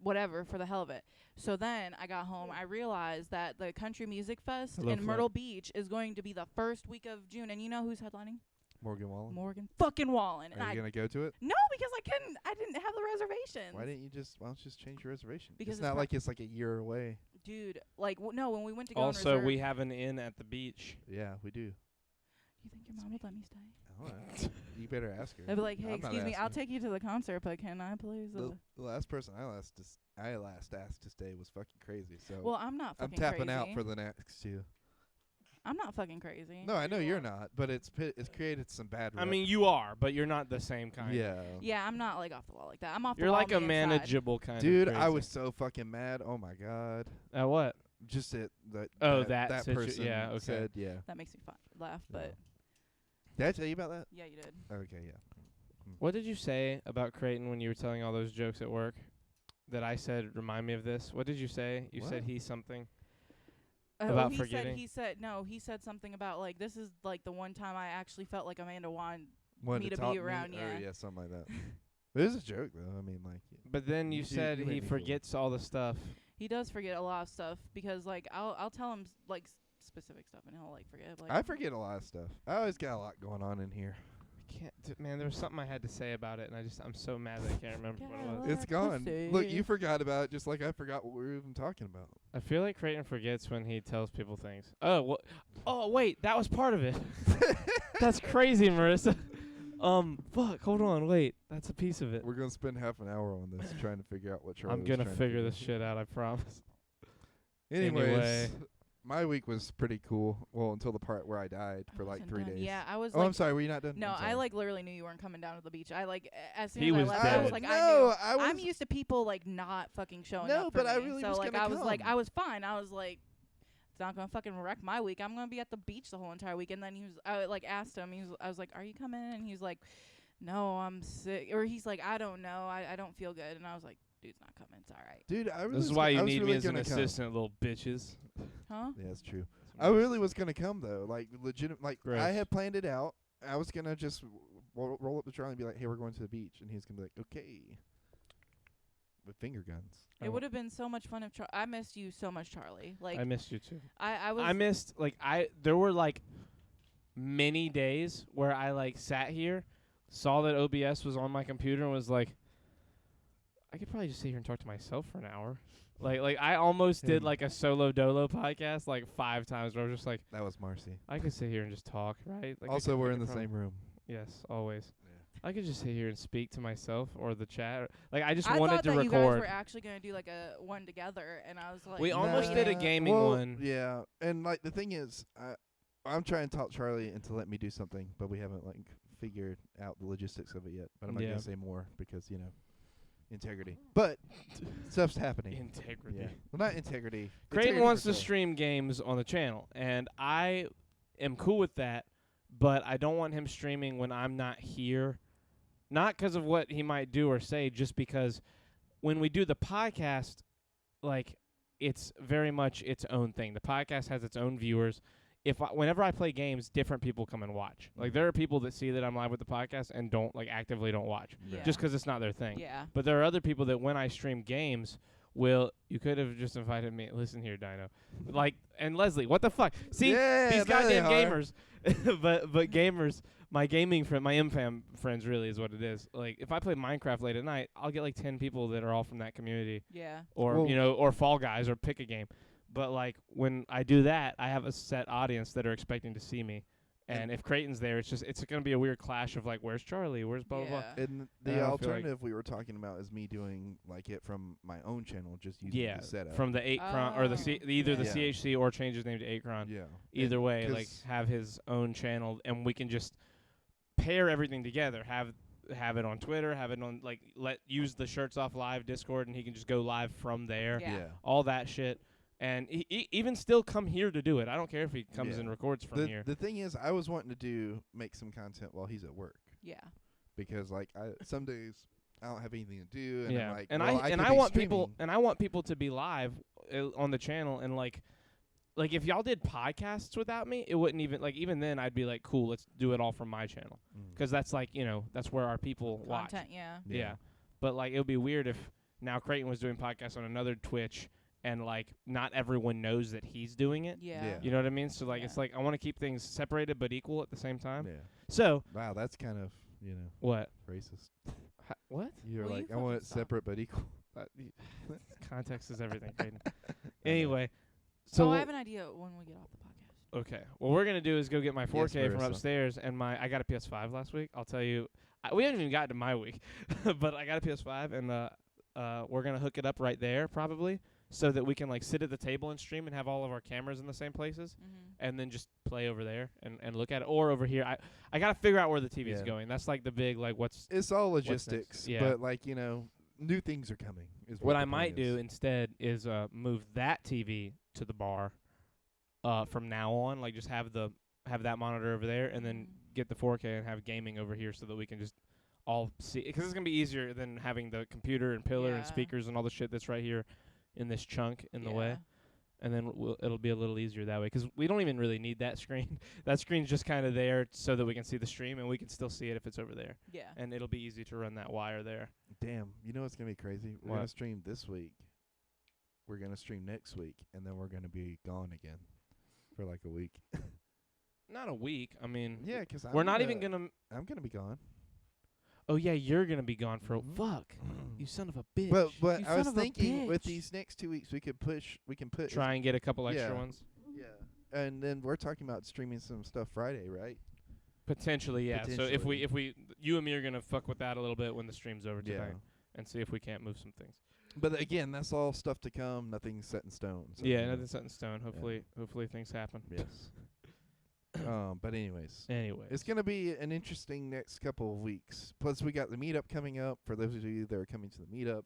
whatever, for the hell of it. So then I got home. I realized that the Country Music Fest Hello, in Flint. Myrtle Beach is going to be the first week of June, and you know who's headlining? Morgan Wallen. Morgan fucking Wallen. And Are you gonna go to it? no, because I didn't have the reservations. Why don't you just change your reservation? Because it's it's not pro- like it's like a year away. Dude, like no, when we went to go Also, and reserve, we have an inn at the beach. Yeah, we do. you think your mom would let me stay? All right. You better ask her. I'd be like, hey, I'm not excuse me, I'll asking. take you to the concert, but can I please? The last person I last asked to stay was fucking crazy. So Well, I'm not I'm fucking tapping crazy. out for the next two. I'm not fucking crazy. No, I know you're not, but it's created some bad. I mean, you are, but you're not the same kind. yeah. Yeah, I'm not like off the wall like that. I'm off You're the wall like on a the inside. manageable kind Dude, of I crazy. was so fucking mad. Oh my god. At what? Just that. Oh, that that situ- person. yeah, okay. Said yeah. That makes me laugh, but Did I tell you about that? yeah, you did. Okay, yeah. What did you say about Creighton when you were telling all those jokes at work? That I said remind me of this. What did you say? You said What? he's something. Oh, About he forgetting? He said something about like this is like the one time I actually felt like Amanda wanted. Wanted Me to be talk around, or yeah. yeah, something like that. It was a joke though. I mean, like. But then you You said made he me feel- forgets all the stuff. He does forget a lot of stuff because like I'll tell him like specific stuff and he'll like forget. Like I forget a lot of stuff. I always got a lot going on in here. I can't, man. There was something I had to say about it, and I'm so mad that I can't remember what it was. Cadillac It's gone. Look, pussy. you forgot about it just like I forgot what we were even talking about. I feel like Creighton forgets when he tells people things. Oh, oh wait, that was part of it. That's crazy, Marissa. Fuck, hold on, wait. That's a piece of it. We're gonna spend half an hour on this trying to figure out what Charlie I'm was gonna trying to figure this shit out, I promise. Anyways, Anyway. my week was pretty cool. Well, until the part where I died for like wasn't 3 done. days. Yeah, I was Oh, like I'm sorry. Were you not done? no, I'm I sorry. like literally knew you weren't coming down to the beach. I like as soon He as was I left, I was dead. like, no, I knew. I I'm was. used to people like not fucking showing No, up for but me. I really so was like gonna I was like come. I was fine. I was like, it's not gonna fucking wreck my week. I'm gonna be at the beach the whole entire week. And then I like asked him. I was like, are you coming? And he was like, no, I'm sick. Or he's like, I don't know. I don't feel good. And I was like, dude's not coming. It's all right. Dude, I really. This is was why go- you I was need really me as an gonna come. assistant, little bitches. Huh? Yeah, that's true. I really was gonna come though. Like legit. Like I Gross. had planned it out. I was gonna just roll up to Charlie and be like, "Hey, we're going to the beach," and he's gonna be like, "Okay," with finger guns. It would have been so much fun if I missed you so much, Charlie. Like I missed you too. I was. I missed there were like many days where I like sat here saw that OBS was on my computer and was like, I could probably just sit here and talk to myself for an hour. Like I almost did like a solo dolo podcast like 5 times where I was just like, That was Marcy. I could sit here and just talk, right? Like Also, I we're could in the probably- same room. Yes, always. Yeah. I could just sit here and speak to myself or the chat. Like I just I wanted thought to that you guys record. were actually gonna do like a one together, and I was like, We almost did a waiting. gaming one. Yeah, and like the thing is, I'm trying to talk Charlie into let me do something, but we haven't like figured out the logistics of it yet. But I'm not Yeah. gonna say more because integrity. But stuff's happening. Integrity. Yeah. Well, not integrity. Creighton Integrity wants for to sure. stream games on the channel, and I am cool with that, but I don't want him streaming when I'm not here. Not 'cause of what he might do or say, just because when we do the podcast, like, it's very much its own thing. The podcast has its own viewers. Whenever I play games, different people come and watch. Like, there are people that see that I'm live with the podcast and actively don't watch, Yeah. just 'cause it's not their thing. Yeah. But there are other people that when I stream games you could have just invited me. Listen here, Dino. And Leslie, what the fuck? See, Yeah, these there they goddamn are. gamers. but gamers, my gaming friend, my MFAM friends really is what it is. Like, if I play Minecraft late at night, I'll get like 10 people that are all from that community. Yeah. Or, Well- or Fall Guys or pick a game. But, like, when I do that, I have a set audience that are expecting to see me. And if Creighton's there, it's going to be a weird clash of, like, where's Charlie? Where's blah, blah, blah. Yeah. And I the don't feel alternative we were talking about is me doing like it from my own channel, just using Yeah, the setup. from the 8cron or either the Yeah. CHC or change his name to 8cron. yeah. Either And way, like 'cause- have his own channel, and we can just pair everything together. Have it on Twitter, have it on use the Shirts Off Live Discord, and he can just go live from there. Yeah. All that shit, and he even still come here to do it. I don't care if he comes Yeah. and records from here. The thing is, I was wanting to make some content while he's at work Yeah. because like some days I don't have anything to do, and Yeah, I'm like, and well, I could I be want streaming. people to be live on the channel, and like if y'all did podcasts without me, it wouldn't even then I'd be like, cool, let's do it all from my channel, 'cause that's that's where our people watch. Content. Yeah. Yeah. But like it would be weird if now Creighton was doing podcasts on another Twitch and like not everyone knows that he's doing it. Yeah. Yeah. You know what I mean? So like it's Yeah. like I want to keep things separated but equal at the same time. Yeah. So Wow, that's kind of what? racist. What? You're Will you like, I want fucking it stop? separate but equal. Context is everything, Creighton. Anyway, so I have an idea when we get off the podcast. okay. What we're gonna do is go get my 4K from Marissa. upstairs, and I got a PS5 last week. I'll tell you, we haven't even gotten to my week, but I got a PS5, and we're gonna hook it up right there probably, so that we can like sit at the table and stream and have all of our cameras in the same places, and then just play over there and look at it, or over here. I gotta figure out where the TV is Yeah. going. That's like the big what's It's all next? logistics, Yeah. but like new things are coming. Is what the I plan might do is. instead is move that TV to the bar from now on. Like just have that monitor over there, and then get the 4K and have gaming over here, so that we can just all see. Because it's gonna be easier than having the computer and pillar and Yeah. speakers and all the shit that's right here in this chunk in the way. And then it'll be a little easier that way, because we don't even really need that screen. That screen's just kind of there so that we can see the stream, and we can still see it if it's over there. Yeah. And it'll be easy to run that wire there. Damn, you know what's gonna be crazy? We're What? gonna stream this week. We're gonna stream next week, and then we're gonna be gone again for like a week. Not a week. I mean, Yeah, 'cause we're not even gonna. I'm gonna be gone. Oh yeah, you're gonna be gone for Mhm. fuck. You son of a bitch. But You I was son of a thinking with bitch. these next 2 weeks we can put try and get a couple extra Yeah. ones. Yeah, and then we're talking about streaming some stuff Friday, right? Potentially, yeah. So if Potentially. we you and me are gonna fuck with that a little bit when the stream's over Yeah. tonight, and see if we can't move some things. But again, that's all stuff to come. Nothing's set in stone. So, Yeah, nothing's set in stone. Hopefully things happen. Yes. But anyways, Anyway, it's gonna be an interesting next couple of weeks. Plus, we got the meetup coming up. For those of you that are coming to the meetup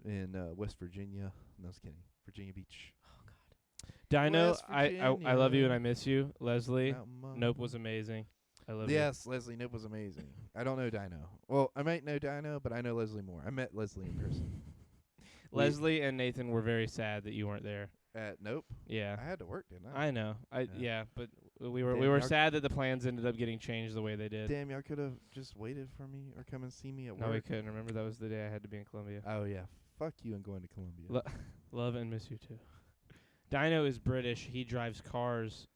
in West Virginia, no, I was kidding, Virginia Beach. Oh God. Dino, West I love you and Virginia. I miss you. Leslie, Mountain Nope Mama. was amazing. I love you. Yes, Leslie Nope was amazing. I don't know Dino. Well, I might know Dino, but I know Leslie more. I met Leslie in person Leslie and Nathan were very sad that you weren't there. at Nope. Yeah. I had to work, didn't I? I know. Yeah. Yeah, but we were Damn, we were y'all- sad that the plans ended up getting changed the way they did. Damn, y'all could have just waited for me or come and see me at No, we work. couldn't. Remember that was the day I had to be in Columbia. Oh yeah, fuck you and going to Columbia. Love and miss you too. Dino is British. He drives cars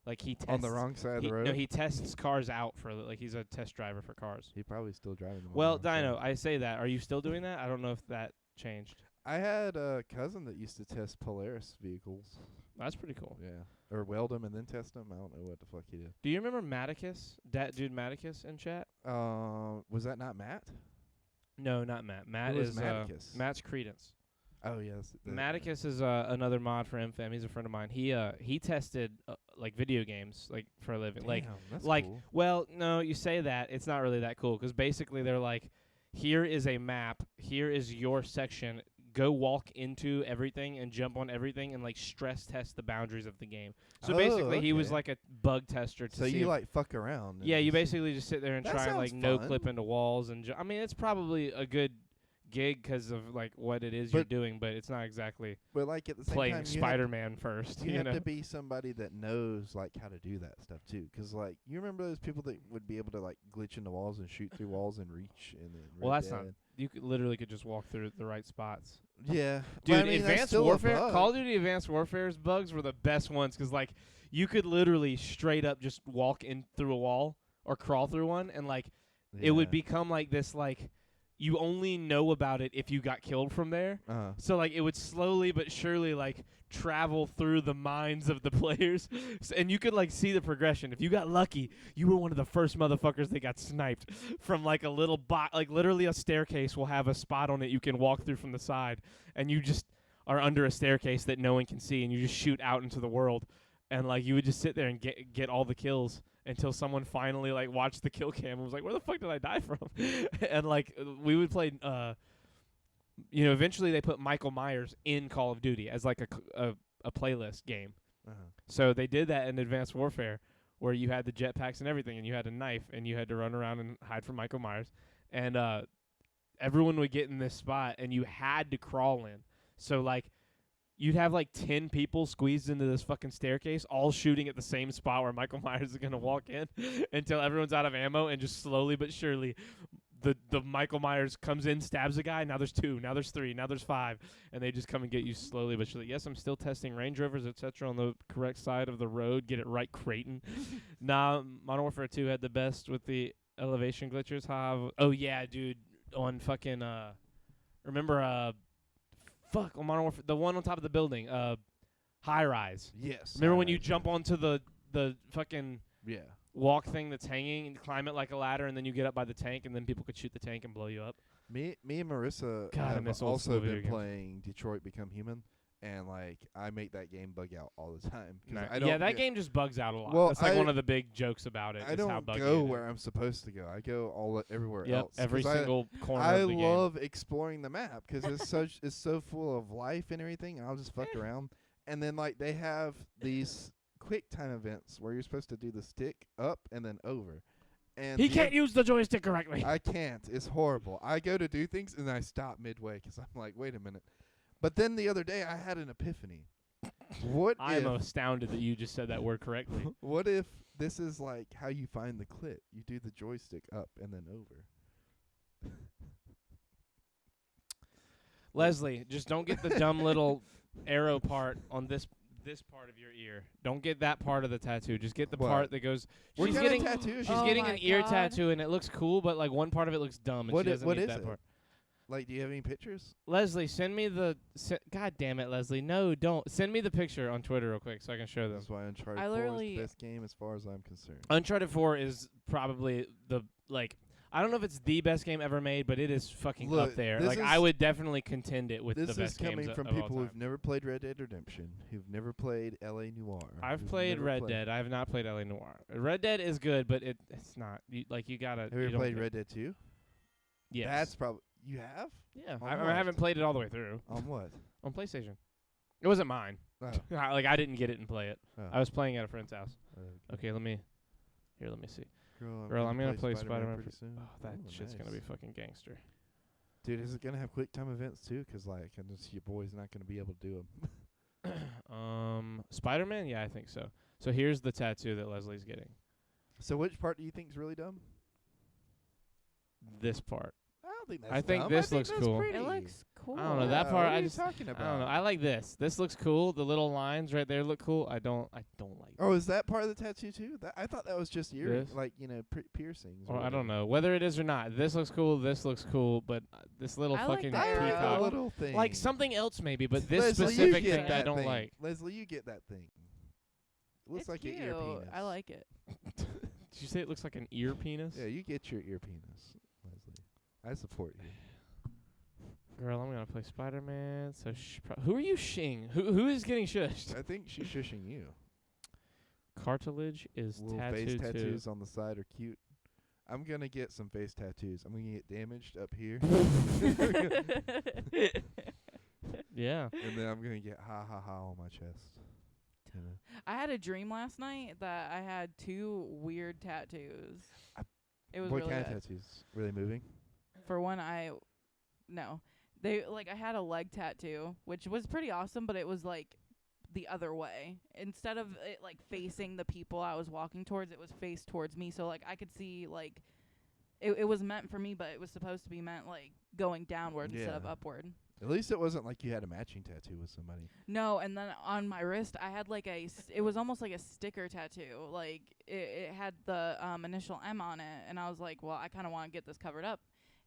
Like he tests On the wrong side of the road. No, he tests cars out for like he's a test driver for cars. He probably still driving them. Well, on the wrong Dino, side. I say that. Are you still doing that? I don't know if that changed. I had a cousin that used to test Polaris vehicles. That's pretty cool. Yeah. Or weld them and then test them. I don't know what the fuck he did. Do you remember Maticus? Dat dude Maticus in chat? Was that not Matt? No, not Matt. Matt Who was is Maticus? Matt's Credence. Oh yes. Maticus is another mod for MFM. He's a friend of mine. He tested like video games like for a living. Damn, that's like cool. well, no, you say that it's not really that cool because basically they're like, here is a map. Here is your section. Go walk into everything and jump on everything and like stress test the boundaries of the game. So basically, he was okay. like a bug tester. So you like fuck around. Yeah, you basically just sit there and That try and like sounds no fun. clip into walls and. I mean, it's probably a good gig 'cause of like what it is you're doing, but it's not exactly But like at the same playing time, Spider-Man first. you You have know. to be somebody that knows like how to do that stuff too. 'Cause like you remember those people that would be able to like glitch into walls and shoot through walls and reach and then. Well, Red that's not. Dead. You could just walk through the right spots. Yeah, Dude, but I mean, that's Advanced still a Warfare, bug. Call of Duty Advanced Warfare's bugs were the best ones 'cause like you could literally straight up just walk in through a wall or crawl through one and like it would Yeah. become like this like you only know about it if you got killed from there. So like it would slowly but surely like travel through the minds of the players, and you could like see the progression. If you got lucky, you were one of the first motherfuckers that got sniped from like a little bot. Like literally, a staircase will have a spot on it you can walk through from the side, and you just are under a staircase that no one can see, and you just shoot out into the world, and like you would just sit there and get all the kills. Until someone finally like watched the kill cam and was like, "Where the fuck did I die from?" And like we would play. Eventually they put Michael Myers in Call of Duty as like a playlist game. So they did that in Advanced Warfare, where you had the jetpacks and everything, and you had a knife, and you had to run around and hide from Michael Myers, and everyone would get in this spot, and you had to crawl in. So like. You'd have like 10 people squeezed into this fucking staircase, all shooting at the same spot where Michael Myers is going to walk in until everyone's out of ammo, and just slowly but surely the Michael Myers comes in, stabs a guy, now there's 2, now there's 3, now there's 5, and they just come and get you slowly but surely. Yes, I'm still testing Range Rovers, etc. on the correct side of the road. Get it right, Creighton. Nah, Modern Warfare 2 had the best with the elevation glitchers. Oh, yeah, dude, on fucking, remember, on Modern Warfare, the one on top of the building, high rise. Yes. Remember when you jump onto the fucking Yeah. walk thing that's hanging and climb it like a ladder, and then you get up by the tank, and then people could shoot the tank and blow you up? Me and Marissa God, I have miss old also school video been games. playing Detroit Become Human, and like I make that game bug out all the time. 'Cause Nah, I don't yeah, that get- game just bugs out a lot. Well, That's like I- one of the big jokes about it. I is how don't buggy go it where is. I'm supposed to go. I go everywhere Yep, else. every 'Cause single corner I of the game. love exploring the map because it's so full of life and everything. And I'll just fuck around, and then like they have these quick time events where you're supposed to do the stick up and then over. And He the can't use the joystick correctly. I can't. It's horrible. I go to do things and I stop midway because I'm like, wait a minute. But then the other day I had an epiphany. I am astounded that you just said that word correctly. What if this is like how you find the clip? You do the joystick up and then over. Leslie, just don't get the dumb little arrow part on this part of your ear. Don't get that part of the tattoo. Just get the What? part that goes. What She's kind of getting tattoo is she's she? Oh getting my an ear God. tattoo, and it looks cool, but like one part of it looks dumb, and What she i- doesn't what need is that it? part. Like, do you have any pictures? Leslie, send me the. God damn it, Leslie! No, don't send me the picture on Twitter real quick so I can show them. That's why Uncharted I 4 is literally- the best game as far as I'm concerned. Uncharted 4 is probably the I don't know if it's the best game ever made, but it is fucking Look, up there. this Like I is- would definitely contend it with the This best is coming games from of all people time. who've never played Red Dead Redemption, who've never played L.A. Noire. I've who've played never Red played- Dead. I have not played LA Noire. Red Dead is good, but it's not. You gotta. Have you you ever don't played get- Red Dead 2? Yes. That's probably you have Yeah. On I what? haven't played it all the way through on what? on PlayStation. It wasn't mine. Oh, I didn't get it and play it. oh, I was playing at a friend's house. okay. Okay, let me see. Girl, Girl, I'm gonna play Spider-Man Spider-Man pretty soon. Oh, that Ooh, shit's gonna be nice. fucking gangster. Dude, is it gonna have quick time events too? 'Cause like, and just your boy's not gonna be able to do them. Spider-Man? Yeah, I think so. So here's the tattoo that Leslie's getting. So which part do you think's really dumb? This part. I don't don't think that's I think dumb. this think looks that's cool. Pretty. It looks cool. I don't know that part. What I are just you talking about? I don't know. I like this. This looks cool. The little lines right there look cool. I don't like. Oh, is that part of the tattoo too? I thought that was just This? like piercings. Or I whatever. don't know whether it is or not. This looks cool. This looks cool. But this little I like fucking that. The peacock, little thing. like something else maybe. But this Leslie, you specific get thing I that don't thing. like. Leslie, you get that thing. It looks It's like cute. an ear penis. I like it. Did you say it looks like an ear penis? Yeah, you get your ear penis, Leslie. I support you. Girl, I'm gonna play Spider-Man. So who are you shing? Who is getting shushed? I think she's shushing you. Cartilage is Little tattooed face too. tattoos on the side are cute. I'm gonna get some face tattoos. I'm gonna get damaged up here, Yeah. and then I'm gonna get ha ha ha on my chest. You know? I had a dream last night that I had 2 weird tattoos. It was What really kind good. of tattoos? Were they moving? For one, they I had a leg tattoo, which was pretty awesome, but it was like the other way. Instead of it like facing the people I was walking towards, it was faced towards me. So like I could see like it was meant for me, but it was supposed to be meant like going downward instead of Yeah. upward. At least it wasn't like you had a matching tattoo with somebody. No, and then on my wrist, I had like it was almost like a sticker tattoo. Like it had the initial M on it, and I was like, well, I kind of want to get this covered up.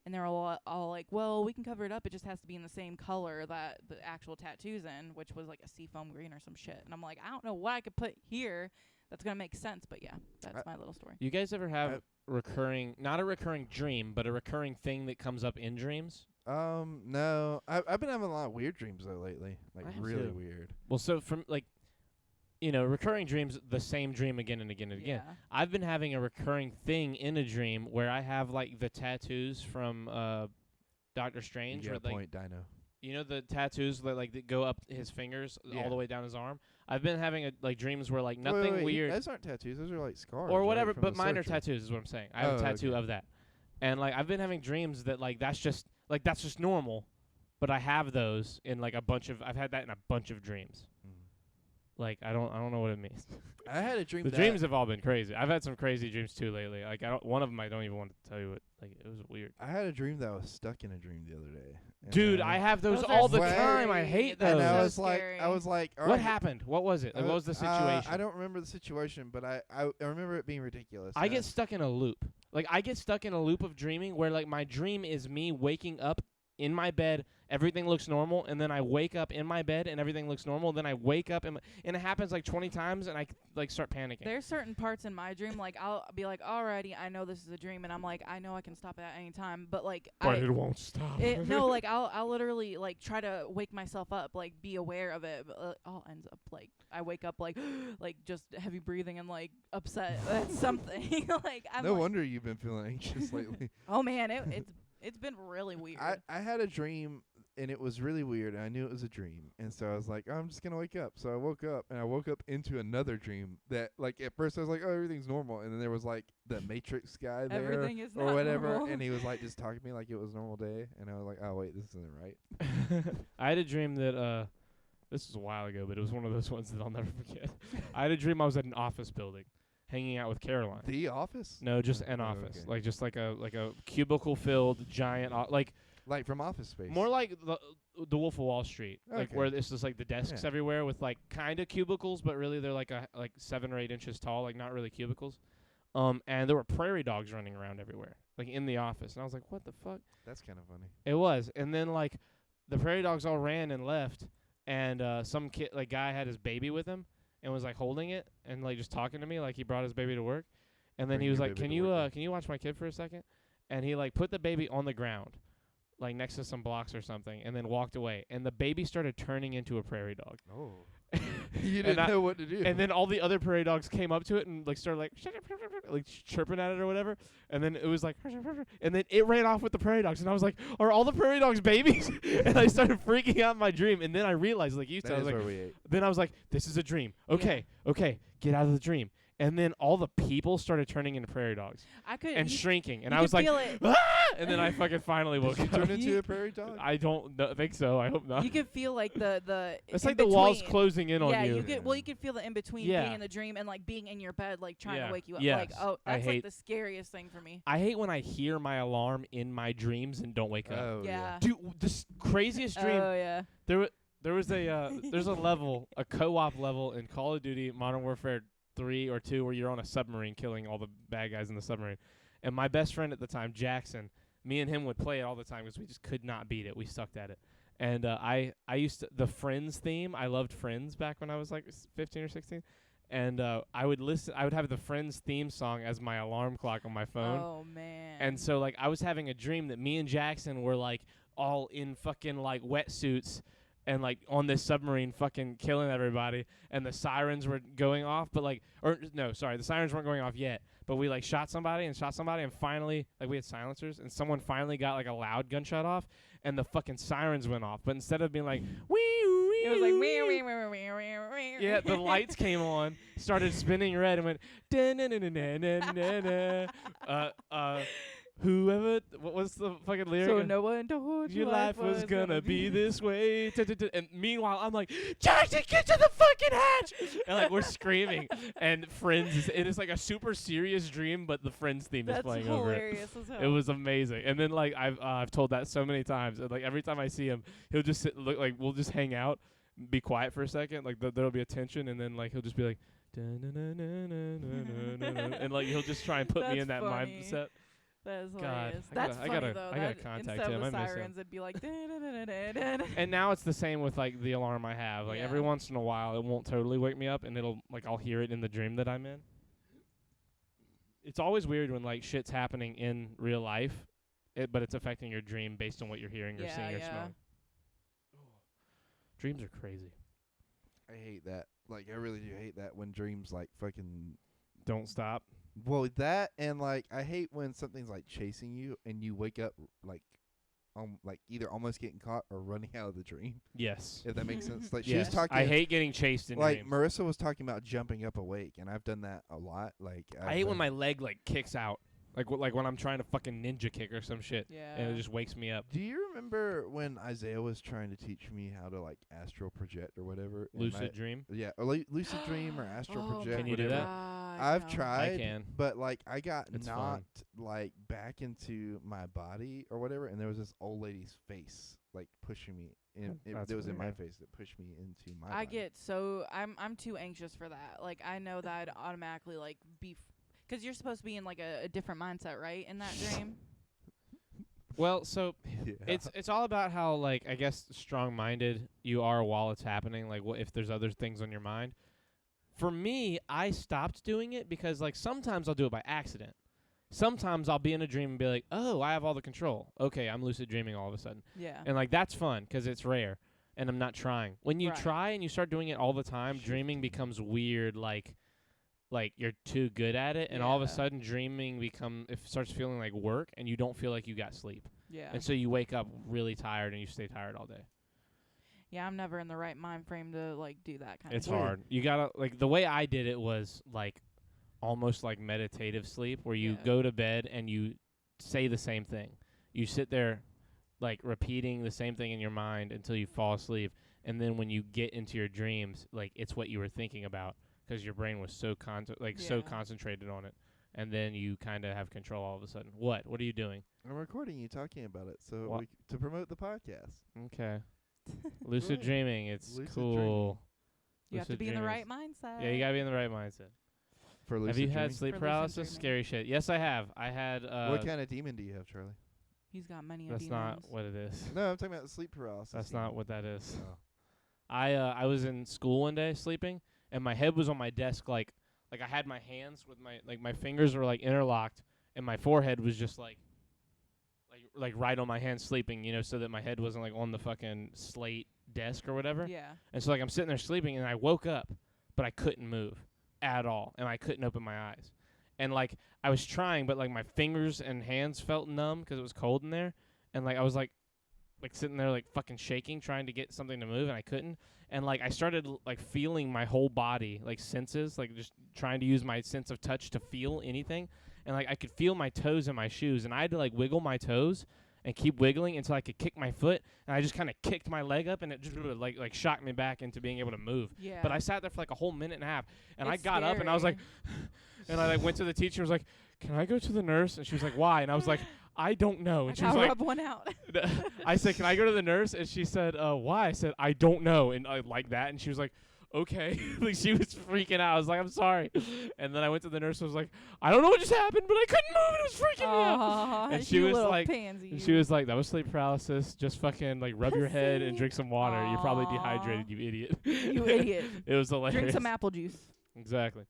And they were all like, well, we can cover it up. It just has to be in the same color that the actual tattoo's in, which was like a seafoam green or some shit. And I'm like, I don't know what I could put here that's going to make sense. But yeah, that's my little story. You guys ever have not a recurring dream, but a recurring thing that comes up in dreams? No. I've been having a lot of weird dreams though lately. Like I have really too. weird. Well, so from like, recurring dreams, the same dream again and again and again. Yeah. I've been having a recurring thing in a dream where I have like the tattoos from Doctor Strange, You where get a like point, Dino. the tattoos that go up his fingers Yeah. all the way down his arm. I've been having dreams where like Wait, nothing wait, weird Those aren't tattoos. Those are like scars. or right, whatever, from but the minor surgery. tattoos is what I'm saying. I have a Oh, tattoo okay. of that, and like I've been having dreams that that's just normal, but I have those in like a bunch of. I've had that in a bunch of dreams. Mm. Like I don't know what it means. I had a dream. The that dreams have all been crazy. I've had some crazy dreams too lately. Like one of them I don't even want to tell you what. Like it was weird. I had a dream that I was stuck in a dream the other day. And Dude, I have those Those all are the scary. time. I hate those. And I So was like, all What right, happened? What was it? Like, what was the situation? I don't remember the situation, but I remember it being ridiculous. I get stuck in a loop. Like I get stuck in a loop of dreaming where like my dream is me waking up in my bed, everything looks normal, and then I wake up in my bed and everything looks normal. Then I wake up and it happens like 20 times, and I like start panicking. There's certain parts in my dream, like I'll be like, alrighty, I know this is a dream, and I'm like, I know I can stop it at any time, but like it won't stop. no, like I'll literally like try to wake myself up, like be aware of it, but all ends up like I wake up like like just heavy breathing and like upset at something. Like I'm No like, wonder you've been feeling anxious lately. oh man, it's been really weird. I had a dream, and it was really weird, and I knew it was a dream. And so I was like, I'm just going to wake up. So I woke up, and I woke up into another dream that, like, at first I was like, oh, everything's normal. And then there was, like, the Matrix guy there Everything is or not whatever. normal. And he was, like, just talking to me like it was a normal day. And I was like, oh, wait, this isn't right. I had a dream that this was a while ago, but it was one of those ones that I'll never forget. I had a dream I was at an office building, hanging out with Caroline. The office? No, just an Oh, office, okay. like just like a cubicle filled giant, Like from Office Space. more like the Wolf of Wall Street, like Okay. where it's just like the desks Yeah. everywhere with like kind of cubicles, but really they're like 7 or 8 inches tall, like not really cubicles. And there were prairie dogs running around everywhere, like in the office, and I was like, what the fuck? That's kind of funny. It was, and then like the prairie dogs all ran and left, and some kid, like guy, had his baby with him and was like holding it and like just talking to me like he brought his baby to work, and then Bring he was your like, baby can to you work, can you watch my kid for a second? And he like put the baby on the ground, like next to some blocks or something, and then walked away, and the baby started turning into a prairie dog. Oh. You And didn't I- know what to do. And then all the other prairie dogs came up to it and like started like chirping at it or whatever. And then it was like, and then it ran off with the prairie dogs. And I was like, are all the prairie dogs babies? And I started freaking out in my dream. And then I realized, like you said, that I is was like, where we ate. then I was like, this is a dream. Okay, get out of the dream. and then all the people started turning into prairie dogs I could and you, shrinking, and you I was could like, feel it. ah! And then I fucking finally woke Did you up. turn into a prairie dog? I don't think so. I hope not. You could feel like the It's in like the walls between. closing in on Yeah, you. you could. Well, you could feel the in between Yeah. being in the dream and like being in your bed, like trying Yeah. to wake you up. Yes. Like, oh, I that's like hate- the scariest thing for me. I hate when I hear my alarm in my dreams and don't wake up. Oh Yeah. Dude, craziest dream. Oh yeah. There was a there's a level, a co-op level in Call of Duty Modern Warfare 3 or 2 where you're on a submarine killing all the bad guys in the submarine. And my best friend at the time, Jackson, me and him would play it all the time because we just could not beat it. We sucked at it. And I used to, the Friends theme. I loved Friends back when I was like 15 or 16. And I would have the Friends theme song as my alarm clock on my phone. Oh man. And so like I was having a dream that me and Jackson were like all in fucking like wetsuits and like on this submarine fucking killing everybody, and the sirens were going off, but like, or no, sorry, the sirens weren't going off yet, but we like shot somebody, and finally, like we had silencers, and someone finally got like a loud gunshot off, and the fucking sirens went off, but instead of being like wee, it was like wee, wee, wee, wee, wee, wee, wee. yeah, the lights came on, started spinning red, and went da-na-na-na-na-na-na. Whoever, what was the fucking lyric? So no one told Your life was gonna be this way. And meanwhile, I'm like, Jackson, get to the fucking hatch! And like we're screaming. And Friends, it is like a super serious dream, but the Friends theme is That's playing over it. hilarious as hell. It was amazing. And then like I've told that so many times. And, like every time I see him, he'll just look like we'll just hang out, be quiet for a second. Like there'll be a tension, and then like he'll just be like, and like he'll just try and put me in that funny. mindset. That is God, hilarious. I That's gotta- funny though. I gotta That contact instead him. of the I miss him. sirens, it'd be like. Da-da-da-da-da-da. And now it's the same with like the alarm I have. Like every Yeah. once in a while, it won't totally wake me up, and it'll like I'll hear it in the dream that I'm in. It's always weird when like shit's happening in real life, but it's affecting your dream based on what you're hearing or Yeah, seeing or yeah. smelling. Dreams are crazy. I hate that. Like, I really do hate that when dreams, like, fucking... Don't stop. Well, that, and, like, I hate when something's, like, chasing you, and you wake up, like either almost getting caught or running out of the dream, Yes. if that makes sense. Like, she was Yes. talking... I hate getting chased in Like, dreams. Marissa was talking about jumping up awake, and I've done that a lot. Like, I hate when my leg like kicks out, like when I'm trying to fucking ninja kick or some shit, Yeah. and it just wakes me up. Do you remember when Isaiah was trying to teach me how to, like, astral project or whatever? and Lucid dream. Yeah, or lucid dream or astral Oh project. Can you do whatever. that? I've no. tried, I can. but like I got It's knocked fun. like back into my body or whatever, and there was this old lady's face like pushing me, and That's it was in my weird. face that pushed me into my. I body. get so I'm too anxious for that. Like I know that I'd automatically like be, because you're supposed to be in like a different mindset, right? In that dream. Well, so Yeah. it's all about how like I guess strong-minded you are while it's happening. Like what if there's other things on your mind? For me, I stopped doing it because like sometimes I'll do it by accident. Sometimes I'll be in a dream and be like, "Oh, I have all the control. Okay, I'm lucid dreaming all of a sudden." Yeah. And like that's fun 'cause it's rare and I'm not trying. When you Right. try and you start doing it all the time, dreaming becomes weird like you're too good at it, and all of a Yeah. sudden dreaming starts feeling like work, and you don't feel like you got sleep. Yeah. And so you wake up really tired and you stay tired all day. Yeah, I'm never in the right mind frame to like do that kind It's of thing. hard. You gotta like the way I did it was like almost like meditative sleep, where you Yeah. go to bed and you say the same thing. You sit there like repeating the same thing in your mind until you fall asleep, and then when you get into your dreams, like it's what you were thinking about, 'cause your brain was so so Yeah. concentrated on it, and then you kind of have control all of a sudden. What are you doing? I'm recording you talking about it, so What? to promote the podcast. Okay. Lucid Right. dreaming, it's Lucid cool. You have to Lucid be in the dreaming right is- mindset. Yeah, you gotta be in the right mindset. For lucid Have you had dreaming. sleep For lucid paralysis? dreaming. Scary shit. Yes, I have. I had. What kind of demon do you have, Charlie? He's got many That's demons. not what it is. No, I'm talking about sleep paralysis. That's demon. not what that is. Oh. I was in school one day sleeping, and my head was on my desk like I had my hands with my fingers were like interlocked, and my forehead was just like right on my hand sleeping, so that my head wasn't like on the fucking slate desk or whatever. Yeah. And so like I'm sitting there sleeping, and I woke up, but I couldn't move at all, and I couldn't open my eyes. And like I was trying, but like my fingers and hands felt numb 'cause it was cold in there, and like I was like sitting there like fucking shaking, trying to get something to move, and I couldn't. And like I started like feeling my whole body, like senses, like just trying to use my sense of touch to feel anything, and like I could feel my toes in my shoes, and I had to like wiggle my toes and keep wiggling until I could kick my foot, and I just kind of kicked my leg up, and it just like shocked me back into being able to move. Yeah. But I sat there for like a whole minute and a half, and I It's got up, and I was like, scary. and I like went to the teacher and was like, "Can I go to the nurse?" And she was like, "Why?" And I was like, "I don't know." And she was I'll like, rub one out. I said, "Can I go to the nurse?" And she said, "Why?" I said, "I don't know." And like that, and she was like, "Okay." Like she was freaking out. I was like, "I'm sorry." And then I went to the nurse and was like, "I don't know what just happened, but I couldn't move. It was freaking me out." Aw, And she you was little like, pansy, and she you. was like, "That was sleep paralysis. Just fucking like rub your head and Pussy. drink some water. You're probably Aw. dehydrated, you idiot." You idiot. It was hilarious. Drink some apple juice. Exactly.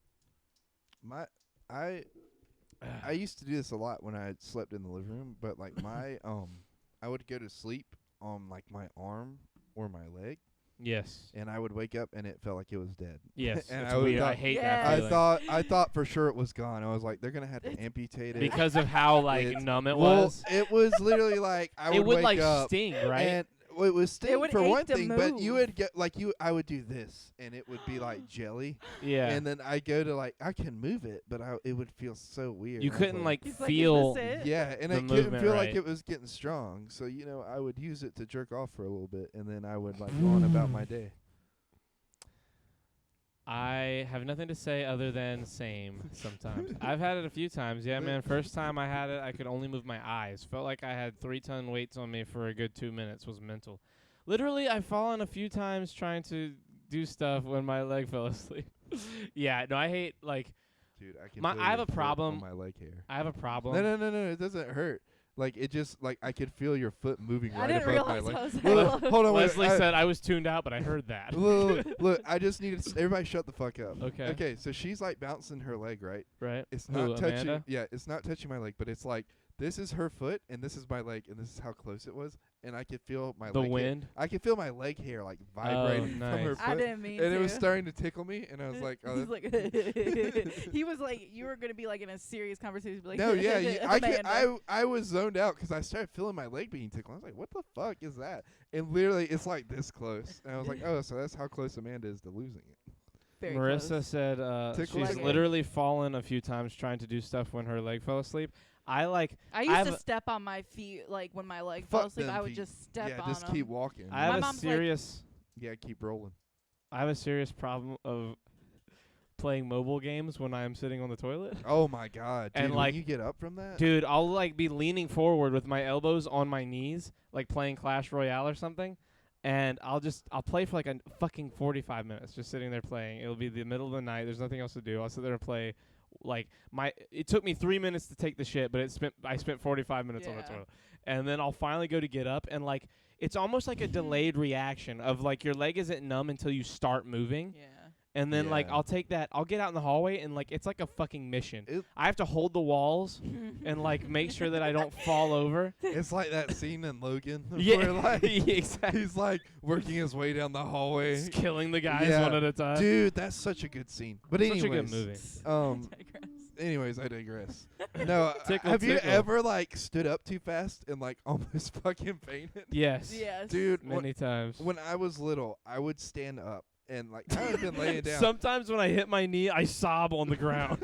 I used to do this a lot when I slept in the living room, but like I would go to sleep on like my arm or my leg, Yes. and I would wake up and it felt like it was dead. Yes. And It's I would weird. I thought- hate Yes. that feeling. I thought for sure it was gone. I was like, they're gonna have to It's- amputate it Because of how like It's- numb it well, was. it was literally like I It would wake like up sting, right? and it was sting would for ache one to thing, but you move. would get like I would do this and it would be like jelly, Yeah. and then I go to like I can move it, but it would feel so weird. You I was couldn't like He's like, feel. is this it? yeah, and the I couldn't movement, feel right. like it was getting strong. So I would use it to jerk off for a little bit, and then I would like go on about my day. I have nothing to say other than same sometimes. I've had it a few times. Yeah, man. First time I had it, I could only move my eyes. Felt like I had 3-ton weights on me for a good 2 minutes. Was mental. Literally, I've fallen a few times trying to do stuff when my leg fell asleep. Yeah, no, I hate like Dude, I can. I feel have your a foot problem. on my leg hair. I have a problem. No, it doesn't hurt. Like it just like I could feel your foot moving I right didn't above my realize leg. I was that Look, close. hold on, wait. Leslie said I was tuned out, but I heard that. Look, I just need to. Everybody, shut the fuck up. Okay. Okay, so she's like bouncing her leg, right? Right? It's Who, not touching. Amanda? Yeah, it's not touching my leg, but it's like this is her foot and this is my leg, and this is how close it was, and I could feel my The leg hair- wind. I could feel my leg hair like vibrating from her nice. foot, I didn't mean and to. it was starting to tickle me, and I was like, oh, He's that- like he was like, you were gonna be like in a serious conversation. Be like, no, yeah, Amanda. I was zoned out because I started feeling my leg being tickled. I was like, what the fuck is that? And literally, it's like this close, and I was like, oh, so that's how close Amanda is to losing it. Very Marissa close. said Tickle she's leg. literally fallen a few times trying to do stuff when her leg fell asleep. I I used have to a- step on my feet like when my leg Fuck fell asleep. them I would feet. just step Yeah, on just them. keep walking. I have My a mom's like- serious Yeah, keep rolling. I have a serious problem of playing mobile games when I'm sitting on the toilet. Oh my god, dude! And, when like- you get up from that, Dude, I'll like be leaning forward with my elbows on my knees, like playing Clash Royale or something, and I'll play for like a fucking 45 minutes, just sitting there playing. It'll be the middle of the night. There's nothing else to do. I'll sit there and play. Like it took me 3 minutes to take the shit, but I spent 45 minutes on the Yeah. toilet, and then I'll finally go to get up, and like it's almost like a delayed reaction of like your leg isn't numb until you start moving. Yeah. And then like Yeah. I'll get out in the hallway and like it's like a fucking mission. It- I have to hold the walls and like make sure that I don't fall over. it's like that scene in Logan Yeah, where like exactly. he's like working his way down the hallway. Just killing the guys Yeah. one at a time. Dude, that's such a good scene. But Such anyways, a good movie. Um, I digress. anyways, I digress. No, Tickle, have you tickle. ever like stood up too fast and like almost fucking fainted? Yes. Yes. Dude, Many times. when I was little, I would stand up and like I would have been laying down. Sometimes when I hit my knee, I sob on the ground.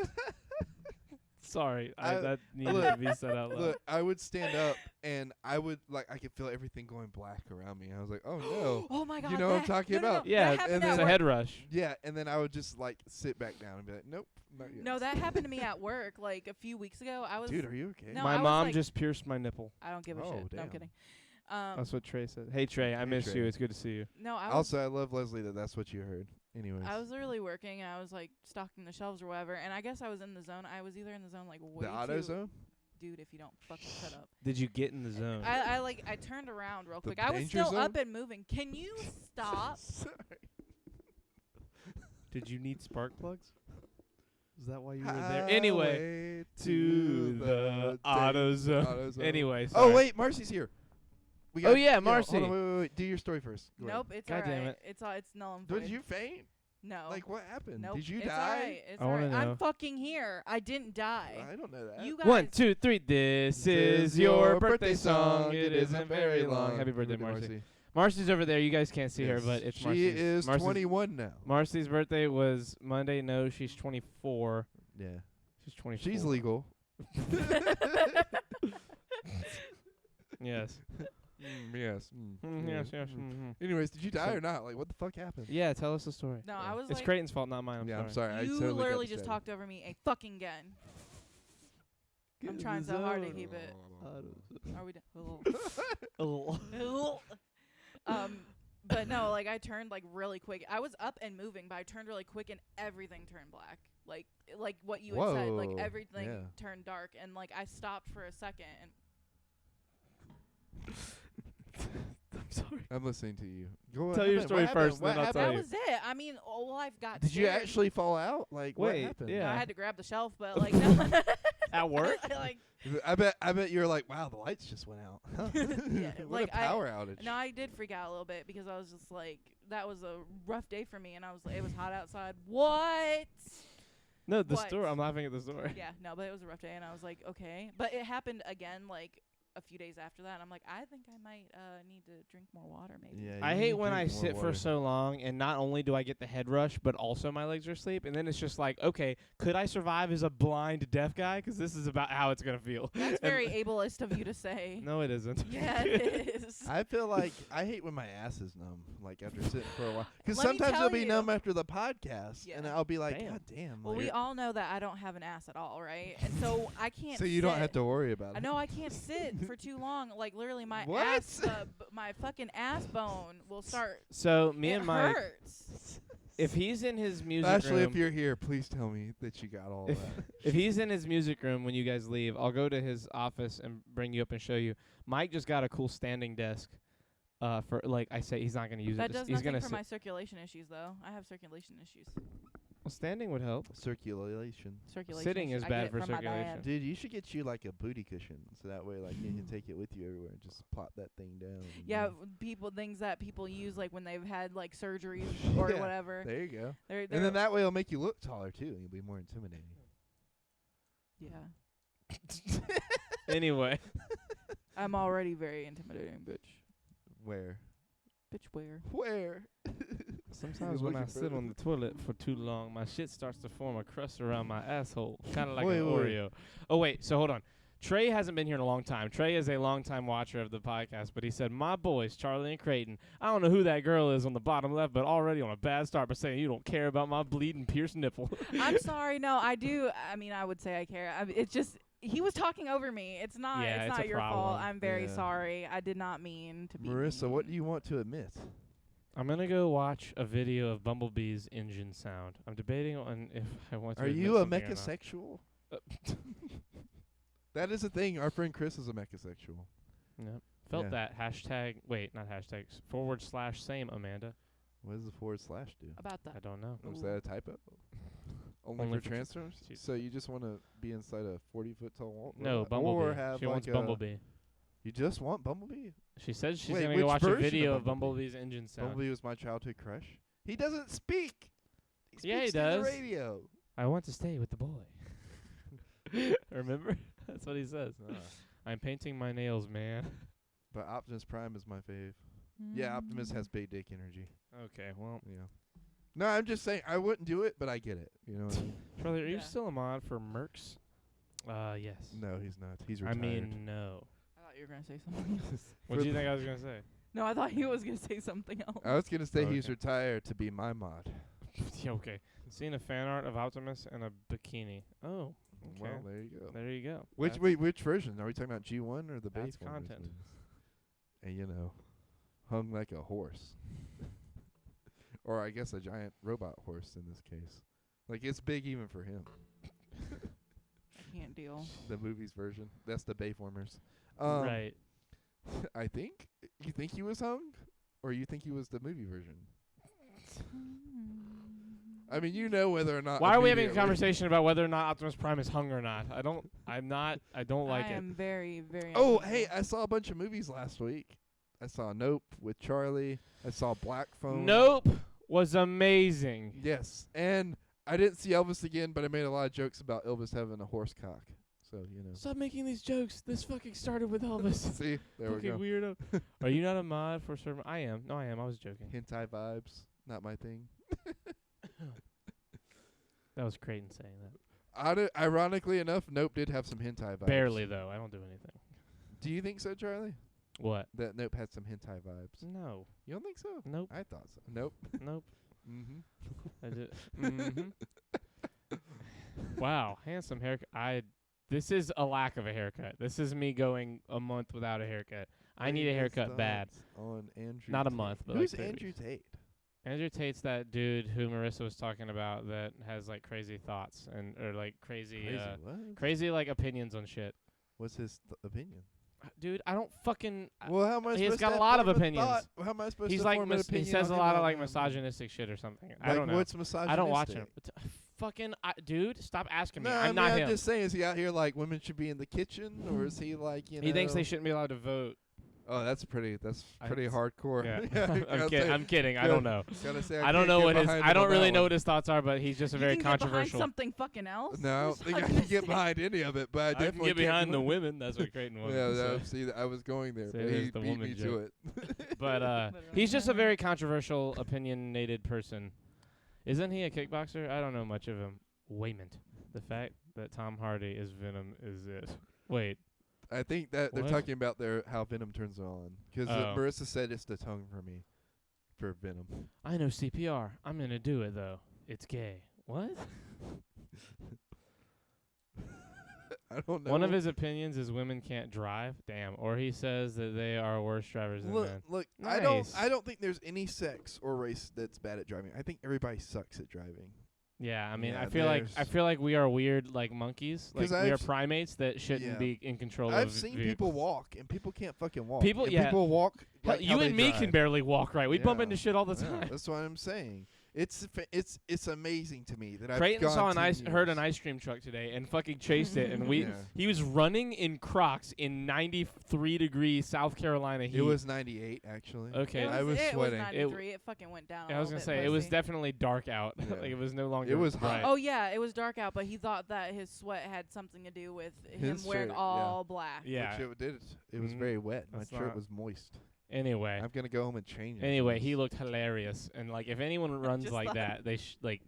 Sorry, that needed look, to be said out loud. Look, I would stand up and I would like I could feel everything going black around me. I was like, oh no. Oh my god. You know what I'm that- talking no, no, no, about? Yeah, that happened and at it's a then- work. head rush. Yeah, and then I would just like sit back down and be like, nope, not yet. No, that happened to me at work like a few weeks ago. I was Dude, are you okay? No, My I was mom like- just pierced my nipple. I don't give a Oh, shit. No, I'm damn. kidding. That's what Trey said. Hey Trey, I Hey, miss Trey. you. It's good to see you. no, I was Also, I love Leslie that's what you heard. Anyways. I was literally working and I was like stocking the shelves or whatever, and I guess I was in the zone. I was either in the zone like way the auto too- zone? Dude, if you don't fucking shut up. Did you get in the zone? I turned around real The quick. I was danger still zone? up and moving. Can you stop? Sorry. Did you need spark plugs? Is that why you were there? Anyway, to the auto zone. Anyway, Oh sorry. wait, Marcy's here. We Oh, got- yeah, hold Marcy. on, wait. Do your story first. Go ahead. Nope, it's God damn alright. it. It's null and void. Did you faint? No. Like what happened? Nope. Did you it's die? Alright. It's I wanna alright. know. I'm fucking here. I didn't die. I don't know that. You guys. 1, 2, 3. This is your birthday song. It isn't very long. Happy birthday, Marcy. Marcy's over there. You guys can't see her, but it's she Marcy's. is Marcy's 21 now. Marcy's birthday was Monday. No, she's 24. Yeah, She's 24. she's legal. Yes. Yes. Yes, yes. Mm-hmm. Anyways, did you die So- or not? Like, what the fuck happened? Yeah, tell us the story. No, I was It's like, Creighton's fault, not mine. I'm I'm sorry. sorry. I you totally got literally just distracted. talked over me a fucking again. I'm trying so hard to keep it. Are we done? But no, like I turned like really quick. I was up and moving, but I turned really quick and everything turned black. Like what you had said, like Whoa, everything yeah. turned dark, and like I stopped for a second, and I'm sorry. I'm listening to you. Go Tell ahead. your story What happened? first, What then I'll happened? tell that you. was it. I mean, well, I've got. Did you scared. actually fall out? Like, what Wait, happened? yeah. No, I had to grab the shelf, but like no. At work? like I bet you're like, wow, the lights just went out. Yeah, what like a power outage. no, I did freak out a little bit because I was just like, that was a rough day for me, and I was like, it was hot outside. What? No, the What? story. I'm laughing at the story. Yeah, no, but it was a rough day, and I was like, okay. But it happened again, like a few days after that, and I'm like, I think I might need to drink more water, maybe. Yeah, I you hate need when to I drink more sit for water. so long, and not only do I get the head rush, but also my legs are asleep. And then it's just like, okay, could I survive as a blind deaf guy? Because this is about how it's going to feel. That's And- very ableist of you to say. No, it isn't. Yeah, it is. I feel like I hate when my ass is numb, like after sitting for a while. Because Let me sometimes tell it'll be you. numb after the podcast, and Yeah. I'll be like, Damn. God damn. Well, like, we all know that I don't have an ass at all, right? And so I can't. so you don't sit. have to worry about it. I know I can't sit for too long. Like literally, my What? ass, my fucking ass bone will start. So me it and Mike, hurts. if he's in his music Ashley, room, if you're here, please tell me that you got all if, that. if he's in his music room when you guys leave, I'll go to his office and bring you up and show you. Mike just got a cool standing desk. For like I say, he's not going to use That it. does He's nothing gonna for sit. my circulation issues, though. I have circulation issues. Well, standing would help. Circulation. Circulation. Sitting issues. is I bad get it for from my circulation. dad. Dude, you should get you like a booty cushion, so that way, like, you can take it with you everywhere and just plop that thing down. and Yeah, then- things that people use like when they've had like surgeries or Yeah, whatever. There you go. They're And then that way it'll make you look taller too, and you'll be more intimidating. yeah, Anyway, I'm already very intimidating, bitch. Where? Bitch, where? Where? sometimes You're when I looking sit further. on the toilet for too long, my shit starts to form a crust around my asshole, kind of like Wait, an wait. Oreo. Oh wait, so hold on. Trey hasn't been here in a long time. Trey is a long-time watcher of the podcast, but he said, my boys, Charlie and Creighton, I don't know who that girl is on the bottom left, but already on a bad start by saying you don't care about my bleeding pierced nipple. I'm sorry. No, I do. I mean, I would say I care. It's just he was talking over me. It's not. Yeah, it's it's not a your fault. problem. I'm very Yeah. sorry. I did not mean to be. Marissa, what do mean. you want to admit? I'm going to go watch a video of Bumblebee's engine sound. I'm debating on if I want to Are admit you a something or not. mechasexual? Uh, That is a thing. Our friend Chris is a mechasexual. Yep. Felt Yeah. that. Hashtag, wait, not hashtags, / same, Amanda. What does the / do? About I that? don't know. Was that a typo? Only Only for for transformers? Jeez. So you just want to be inside a 40-foot tall wall? No, robot? Bumblebee. Or have She like wants a- Bumblebee. You just want Bumblebee? She said she's Wait, going to go which watch a version of video of Bumblebee? Bumblebee's engine sound. Bumblebee was my childhood crush. He doesn't speak. He Yeah, he speaks through does. the radio. I want to stay with the boy. Remember? That's what he says. I'm painting my nails, man. But Optimus Prime is my fave. Yeah, Optimus Mm. has big dick energy. Okay, well, Yeah. No, I'm just saying I wouldn't do it, but I get it. You know what I mean? Charlie, are you Yeah. still a mod for Mercs? Yes. No, he's not. He's I retired. mean, no. I thought you were gonna say something else. What do you think I was going to say? No, I thought he was gonna say something else. I was gonna say he's Okay. retired to be my mod. Yeah, okay. Seeing a fan art of Optimus in a bikini. Oh, okay. Well, there you go. There you go. Which That's- which version? Are we talking about G1 or the That's base one? content. And hung like a horse, or I guess a giant robot horse in this case. Like it's big even for him. I can't deal. The movie's version. That's the Bayformers. Right. I think you think he was hung, or you think he was the movie version. I mean, you know whether or not. Why are we having a immediately- conversation about whether or not Optimus Prime is hung or not? I don't like I it. am very, very. Oh, uncomfortable. hey, I saw a bunch of movies last week. I saw Nope with Charlie. I saw Black Phone. Nope was amazing. Yes, and I didn't see Elvis again, but I made a lot of jokes about Elvis having a horse cock. So so Stop making these jokes. This fucking started with Elvis. See, there we Fucking go. weirdo. Are you not a mod for certain? I am. No, I am. I was joking. Hentai vibes, not my thing. That was Creighton saying that. Ironically enough, Nope did have some hentai vibes. Barely though. I don't do anything. Do you think so, Charlie? What? That Nope had some hentai vibes. No. You don't think so? Nope. I thought so. Nope. Nope. Mm-hmm. I did. Wow, handsome haircut. This is a lack of a haircut. This is me going a month without a haircut. I need a haircut bad. On Andrew. Not a Tate. month, but Who's like 3 Andrew weeks. Tate? Andrew Tate's that dude who Marissa was talking about that has like crazy thoughts or like crazy What? crazy like opinions on shit. What's his opinion? Dude, I don't fucking. Well, how am I supposed He's to got a have lot of form opinions. thought? How am I supposed He's to like form an he opinion says a on lot him of like on- misogynistic shit or something. I Like, don't know. what's misogynistic? I don't watch him. Fucking dude, stop asking me. No, I'm I mean, not I'm him. just saying, is he out here like women should be in the kitchen, or is he like He thinks they shouldn't be allowed to vote. Oh, that's pretty I- hardcore. Yeah, I'm kidding. I don't know. Gotta say, I don't know what his. I don't really know what his thoughts are, but he's just a You very can get behind controversial. something fucking else. No, I don't think I can get Misogynistic. behind any of it, but I I definitely can get behind the can't- women. That's what Creighton was. Yeah, see, I was going there, Say but there's he the beat woman me to joke. it. But he's just a very controversial, opinionated person. Isn't he a kickboxer? I don't know much of him. Waymond. The fact that Tom Hardy is Venom is it. Wait. I think that they're What? talking about how Venom turns on. Because Oh. Marissa said it's the tongue for me, for Venom. I know CPR. I'm going to do it, though. It's gay. What? I don't know. One of his opinions is women can't drive. Damn. Or he says that they are worse drivers than men. Look. Nice. I don't think there's any sex or race that's bad at driving. I think everybody sucks at driving. Yeah, I mean, Yeah, I feel like we are weird like monkeys. Like 'Cause we are I've primates that shouldn't yeah. be in control of I've seen people vehicles. walk, and people can't fucking walk. People- and yeah. people walk. Hell, Like you how and they me drive. can barely walk right. We bump Yeah. into shit all the Yeah, time. that's what I'm saying. It's amazing to me that I've Creighton gone saw 10 heard an years. ice cream truck today and fucking chased it, and Yeah. he was running in Crocs in 93-degree South Carolina heat. It was 98 actually. Okay. It I was it sweating. was 93. It fucking went down. I was gonna gonna say it was definitely dark out. Yeah. Like it was no longer. It was hot. bright. Oh yeah, it was dark out, but he thought that his sweat had something to do with him His wearing shirt, all black. Yeah. Which it did. It was Mm, very wet. My that's shirt not- was moist. Anyway. I'm gonna go home and change it. Anyway, he looked hilarious, and like if anyone runs Just like like- that, they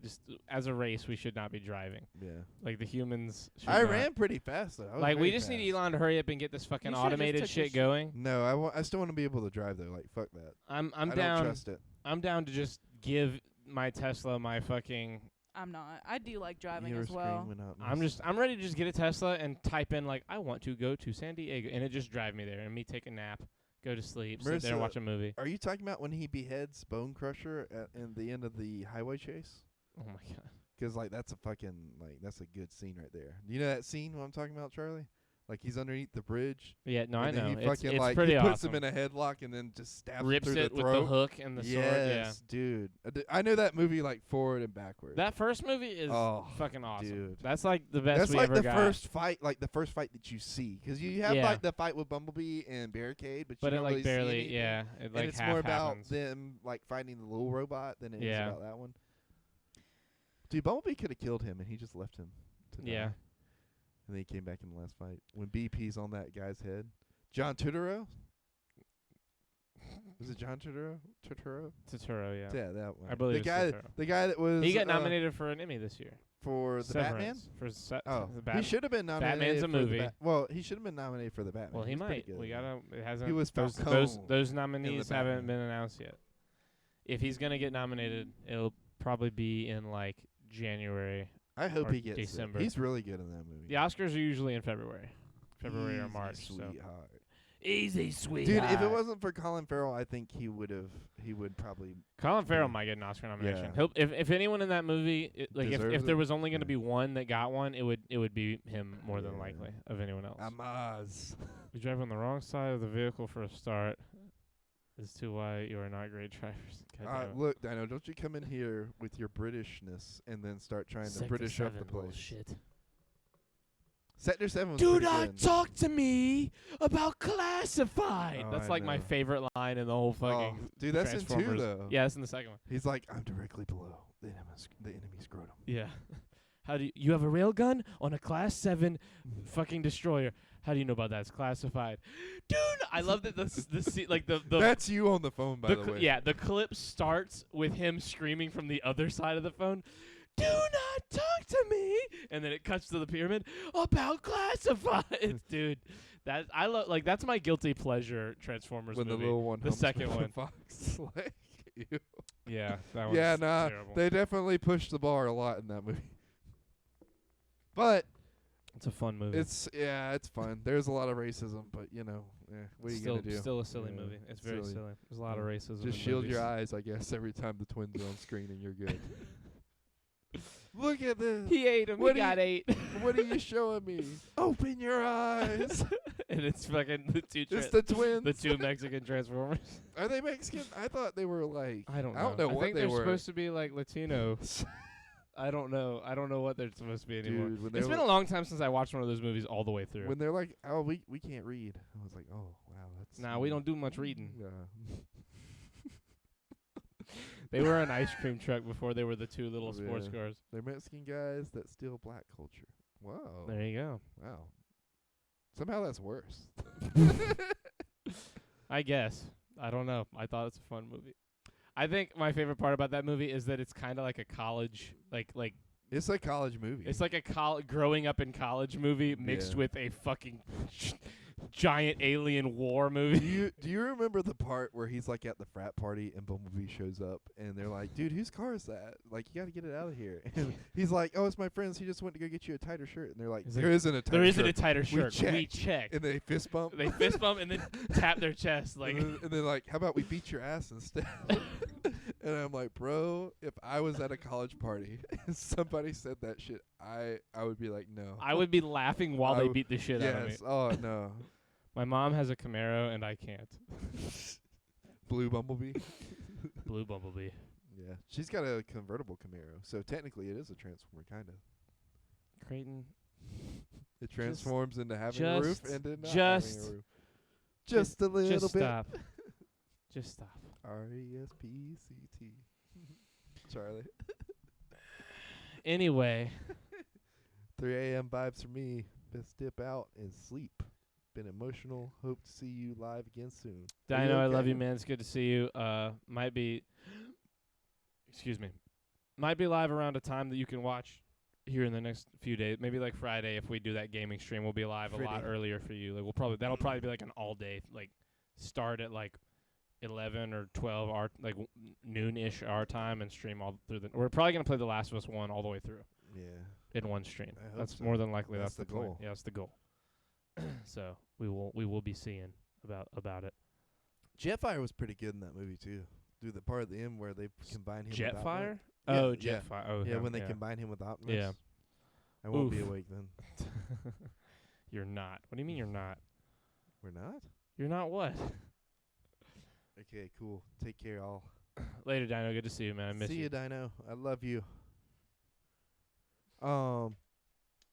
just as a race, we should not be driving. Yeah. Like the humans. Should I not. ran pretty fast though. I was Like we very just need fast. Elon to hurry up and get this fucking You should've just automated took your shit shit. going. No, I still want to be able to drive though. Like fuck that. I'm I don't down. trust it. I'm down to just give my Tesla my fucking. I'm not. I do like driving Your as well. screen went out. I'm ready to just get a Tesla and type in like I want to go to San Diego, and it just drive me there, and me take a nap, go to sleep, sit there, Marissa, watch a movie. Are you talking about when he beheads Bone Crusher in the end of the highway chase? Oh my god. 'Cause like that's a fucking that's a good scene right there. You know that scene what I'm talking about, Charlie? Like he's underneath the bridge. Yeah, no, I and then know. He It's fucking it's pretty he puts awesome. him in a headlock and then just stabs Rips him through it the with throat. the hook and the sword. Yeah. Yes, dude. I know that movie like forward and backwards. That first movie is Oh, fucking awesome. dude. That's like the best That's we like ever the got. first fight, that you see, 'cause you have Yeah. like the fight with Bumblebee and Barricade, but But you it don't like really see barely, anything. yeah. It And like it's half more about happens. them like fighting the little robot than it is Yeah. about that one. Dude, Bumblebee could have killed him, and he just left him to die. Yeah. And then he came back in the last fight when BP's on that guy's head. John Turturro? Was it John Turturro? Totoro, yeah. Yeah, that one. I believe the it's guy. Turturro. The guy that was. He got nominated for an Emmy this year. for the Batman. Severance. For Oh, the he Batman. should have been nominated. Batman's a for the movie. well, he should have been nominated for the Batman. Well, he He's pretty might. good We in gotta. It hasn't. He was those Falcone nominees haven't Batman. been announced yet. If he's gonna get nominated, it'll probably be in like January. I hope or he gets December. it. He's really good in that movie. The Oscars are usually in February or Easy, March. So sweetheart. easy, sweet. Dude, if it wasn't for Colin Farrell, I think he would probably. Colin Farrell Yeah. might get an Oscar nomination. Yeah. He'll, if anyone in that movie, like if Deserves there it. was only going to Yeah. be one that got one, it would be him more than Yeah. likely of anyone else. Amaz. You drive on the wrong side of the vehicle for a start. As to why you are not great drivers. God damn it. Look, Dino, don't you come in here with your Britishness and then start trying to Sector British up the 7 place. bullshit. Sector 7 was Do pretty not good. talk to me about classified. Oh, That's I like my know. favorite line in the whole fucking Oh, dude, that's in 2 Transformers. though. Yeah, that's in the second one. He's like, I'm directly below the enemy scrotum. Yeah. How do you have a railgun on a Class 7 fucking destroyer? How do you know about that? It's classified. Dude, I love that the That's you on the phone, by the way. Yeah, the clip starts with him screaming from the other side of the phone, "Do not talk to me!" And then it cuts to the pyramid about classified. Dude, that I love. Like that's my guilty pleasure Transformers When movie. the little one, the humps second with one. Fox. Like, ew. Yeah, that one's Yeah, nah, terrible. they definitely pushed the bar a lot in that movie. But It's a fun movie. it's fun. There's a lot of racism, but what are you gonna do? Still a silly Yeah, movie. It's very silly. silly. There's a lot of racism. Just in shield movies. your eyes, I guess, every time the twins are on screen, and you're good. Look at this. He ate him. What He do got ate. What are you showing me? Open your eyes. And it's fucking the two. It's the twins. the two Mexican Transformers. Are they Mexican? I thought they were like. I don't know. I don't know I what think they they're were. supposed to be like Latino. I don't know. I don't know what they're supposed to be anymore. Dude, when It's they're been a long time since I watched one of those movies all the way through. when they're like, oh, we can't read. I was like, oh wow, that's. Nah, we don't do much reading. Yeah. They were an ice cream truck before they were the two little sports Yeah. cars. They're Mexican guys that steal black culture. Wow. There you go. Wow. Somehow that's worse. I guess. I don't know. I thought it's a fun movie. I think my favorite part about that movie is that it's kind of like a college, like It's a college movie. it's like a growing up in college movie mixed Yeah. with a fucking giant alien war movie. Do you remember the part where he's like at the frat party and Bumblebee shows up and they're like, dude, whose car is that? Like, you got to get it out of here. And he's like, oh, it's my friend's. He just went to go get you a tighter shirt. And they're like, He's there like, isn't a tighter There isn't a shirt. tighter shirt. We checked. checked. And they fist bump. They fist bump and then tap their chest like. and then like, how about we beat your ass instead? And I'm like, bro, if I was at a college party and somebody said that shit, I would be like, no. I would be laughing while I they w- beat the shit out of me. Yes. Oh, no. My mom has a Camaro and I can't. Blue Bumblebee. Blue Bumblebee. Yeah. She's got a convertible Camaro. So technically it is a Transformer, kind of. Creighton. It transforms into having a roof just- and into not just- having a roof. Just a little Just bit. stop. Just stop. RESPCT. Charlie. Anyway, 3 a.m. vibes for me. Best dip out and sleep. Been emotional. Hope to see you live again soon. Are Dino, I love okay? you, man. It's good to see you. Might be, excuse me, might be live around a time that you can watch here in the next few days. Maybe like Friday if we do that gaming stream, we'll be live a lot Friday. earlier for you. Like that'll probably be like an all day, like start at like 11 or 12 our like noon-ish our time and stream all through the. We're probably gonna play The Last of Us 1 all the way through Yeah. in one stream. I hope That's so. more than likely. That's That's the plan. goal. Yeah, that's the goal. So we will be seeing about it. Jetfire was pretty good in that movie too. Dude, the part at the end where they combine him with Optimus. Jetfire? Yeah, Oh, yeah. Jetfire. Oh, Yeah, him, when they yeah. combine him with Optimus. Yeah. I won't be Oof. awake then. You're not. What do you mean you're not? We're not? You're not what? Okay, cool. Take care, all. Later, Dino. Good to see you, man. I miss See you. you, Dino. I love you.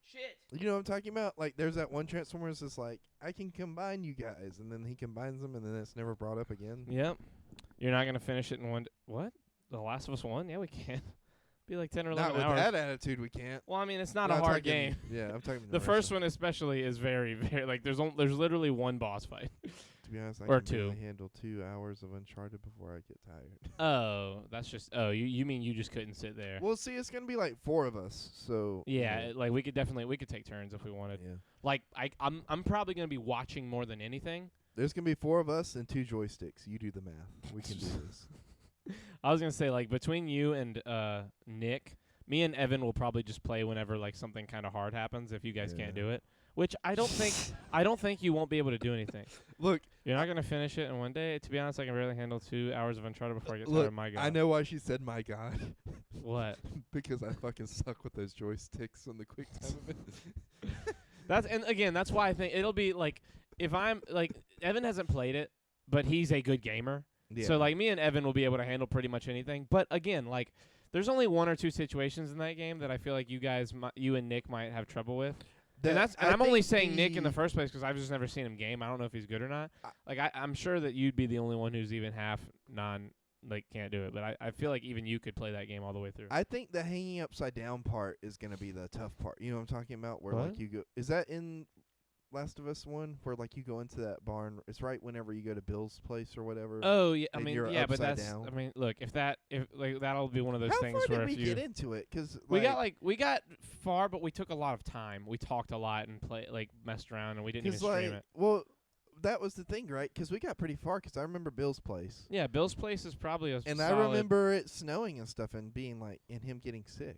Shit. You know what I'm talking about? Like, there's that one Transformers that's like, I can combine you guys, and then he combines them, and then it's never brought up again. Yep. You're not gonna finish it in one. What? The Last of Us 1? Yeah, we can. Be like 10 or 11 Not with hours. that attitude, we can't. Well, I mean, it's not No, a I'm hard talking- game. Yeah, I'm talking The first one especially is very, very like there's literally one boss fight. To be honest, I or can two. barely handle 2 hours of Uncharted before I get tired. Oh, that's just. Oh, you mean you just couldn't sit there? Well, see, it's gonna be like 4 of us, so Yeah, like we could take turns if we wanted. yeah. Like I'm probably gonna be watching more than anything. There's gonna be 4 of us and 2 joysticks. You do the math. We can do this. I was gonna say like between you and Nick, me and Evan will probably just play whenever like something kind of hard happens if you guys can't Yeah. do it. Which I don't think you won't be able to do anything. Look, You're not gonna finish it in one day. To be honest, I can barely handle 2 hours of Uncharted before I get tired look. of my god. I know why she said "my God," What? because I fucking suck with those joysticks on the quick time event. That's why I think it'll be like if I'm like Evan hasn't played it, but he's a good gamer. Yeah. So like me and Evan will be able to handle pretty much anything. But again, like there's only 1 or 2 situations in that game that I feel like you and Nick might have trouble with. And I'm only saying Nick in the first place because I've just never seen him game. I don't know if he's good or not. I'm sure that you'd be the only one who's even half can't do it. But I feel like even you could play that game all the way through. I think the hanging upside down part is gonna be the tough part. You know what I'm talking about? Where What? like you go. Is that in Last of Us 1 where like you go into that barn? It's right whenever you go to Bill's place or whatever. Oh yeah, I and mean you're yeah, but upside that's down. I mean look if that'll be one of those How things far where did if we you get into it? Because we got far, but we took a lot of time. We talked a lot and messed around, and we didn't even stream it. well, that was the thing, right? Because we got pretty far. Because I remember Bill's place, Yeah, Bill's place is probably a and solid, I remember it snowing and stuff, and being like, and him getting sick.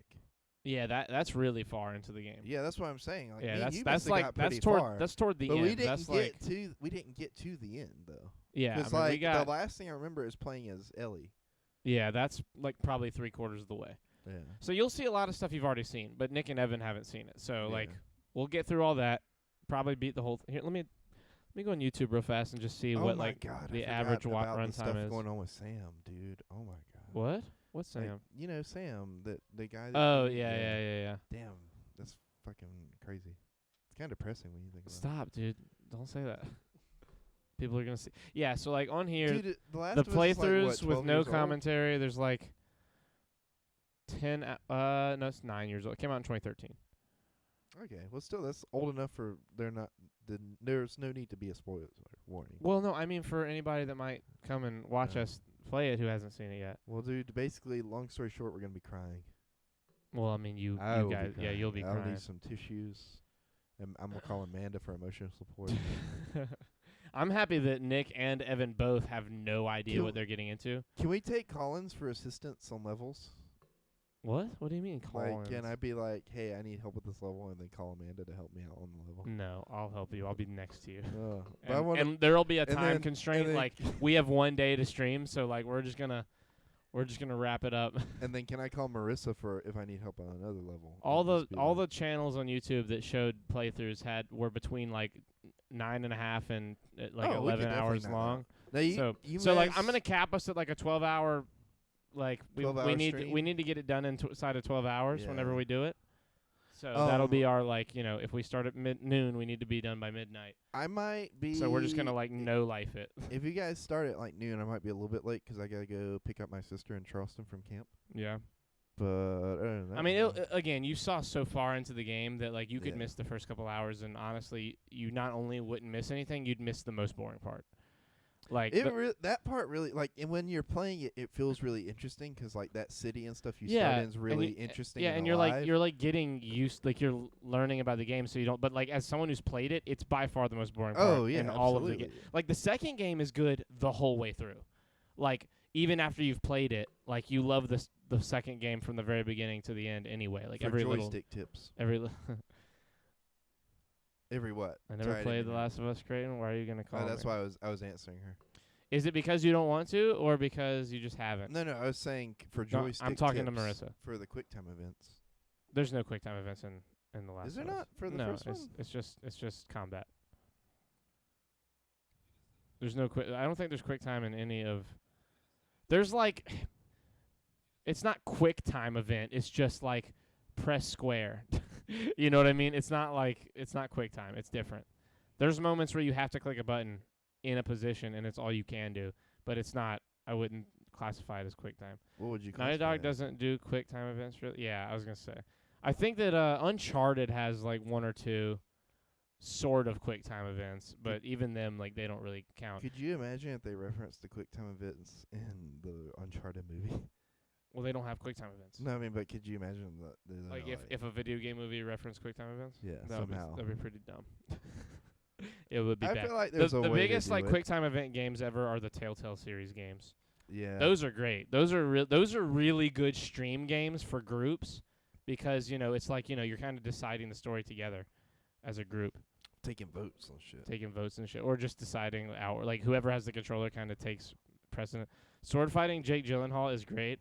Yeah, that's really far into the game. Yeah, that's what I'm saying. Like, Yeah, me and you that's must've like got pretty toward far. that's toward the but end. we didn't that's get to the end though. yeah, Because I mean, we like got the last thing I remember is playing as Ellie. yeah, that's like probably 3/4 of the way. Yeah. So you'll see a lot of stuff you've already seen, but Nick and Evan haven't seen it. So Yeah. like we'll get through all that. Probably beat the whole. Here, let me go on YouTube real fast and just see oh what my like God, the I average forgot about the runtime stuff is. going on with Sam, dude. Oh my God. What? What's Like, Sam? you know Sam, the guy. That Oh yeah. Damn, that's fucking crazy. It's kind of depressing when you think about Stop, dude. Don't say that. People are gonna see. Yeah, so like on it. here, Dude, the Last the of Us is like, playthroughs what, with 12 no years old? commentary. There's like 10. No, it's 9 years old. It came out in 2013. Okay, well, still that's old enough for there's no need to be a spoiler warning. Well, no, I mean for anybody that might come and watch Yeah. us play it who hasn't seen it yet. Well, dude, basically, long story short, we're gonna be crying. Well, I mean you I will be guys, yeah, crying. you'll be I'll crying. need some tissues. And I'm gonna call Amanda for emotional support. I'm happy that Nick and Evan both have no idea Can what they're getting into. Can we take Collins for assistance on levels? What? What do you mean, Collins? Like, can I be like, hey, I need help with this level, and then call Amanda to help me out on the level? No, I'll help you. I'll be next to you. But I And, wanna, and there'll be a and time then- constraint. and then- Like we have 1 day to stream, so like we're just gonna wrap it up. and then can I call Marissa for if I need help on another level? all It'll the just be all like- the channels on YouTube that showed playthroughs were between like 9.5 and like Oh, we could 11 definitely hours knock long. Now you, So you so like I'm missed- gonna cap us at like a 12-hour. Like we 12-hour need stream? we need to get it done inside of 12 hours whenever Yeah. we do it. So that'll be Um, our like if we start at noon, we need to be done by midnight. I might be. So we're just gonna like no life it. If you guys start at like noon, I might be a little bit late 'cause I gotta go pick up my sister in Charleston from camp. Yeah. But other than that, I mean, again, you saw so far into the game that like you could Yeah. miss the first couple hours, and honestly, you not only wouldn't miss anything, you'd miss the most boring part. Like that part really like, and when you're playing it, it feels really interesting 'cause like that city and stuff you yeah, start in is really and interesting. Yeah, and you're alive. you're like getting used, like you're learning about the game, so you don't. But like as someone who's played it, it's by far the most boring part Oh yeah, in all of the absolutely. game. Like the second game is good the whole way through. Like even after you've played it, like you love the second game from the very beginning to the end anyway. Like For every joystick tips. Every what? I never Sorry, played didn't The hear. Last of Us, Creighton. Why are you gonna call Oh, me? that's why I was answering her. Is it because you don't want to, or because you just haven't? No, I was saying for No, joystick. I'm talking to tips Marissa. for the QuickTime events. There's no QuickTime events in the Last Is there of Us. not for the no, first one? it's just combat. There's no quick. I don't think there's QuickTime in any of. There's like, it's not QuickTime event. It's just like press square. You know what I mean? It's not QuickTime. It's different. There's moments where you have to click a button in a position, and it's all you can do. But it's not. I wouldn't classify it as QuickTime. What would you? Naughty classify Dog it? doesn't do QuickTime events. Really? Yeah, I was gonna say. I think that Uncharted has like 1 or 2 sort of QuickTime events, but even them like they don't really count. Could you imagine if they referenced the QuickTime events in the Uncharted movie? Well, they don't have QuickTime events. No, I mean, but could you imagine the Like if a video game movie referenced QuickTime events, yeah, that'd somehow. be pretty dumb. It would be I bad. feel like there's a The way biggest to do like it. QuickTime event games ever are the Telltale series games. Yeah. Those are great. Those are really good stream games for groups because it's like you're kind of deciding the story together as a group, taking votes and shit. taking votes and shit, or just deciding like whoever has the controller kind of takes precedent. Sword fighting, Jake Gyllenhaal is great.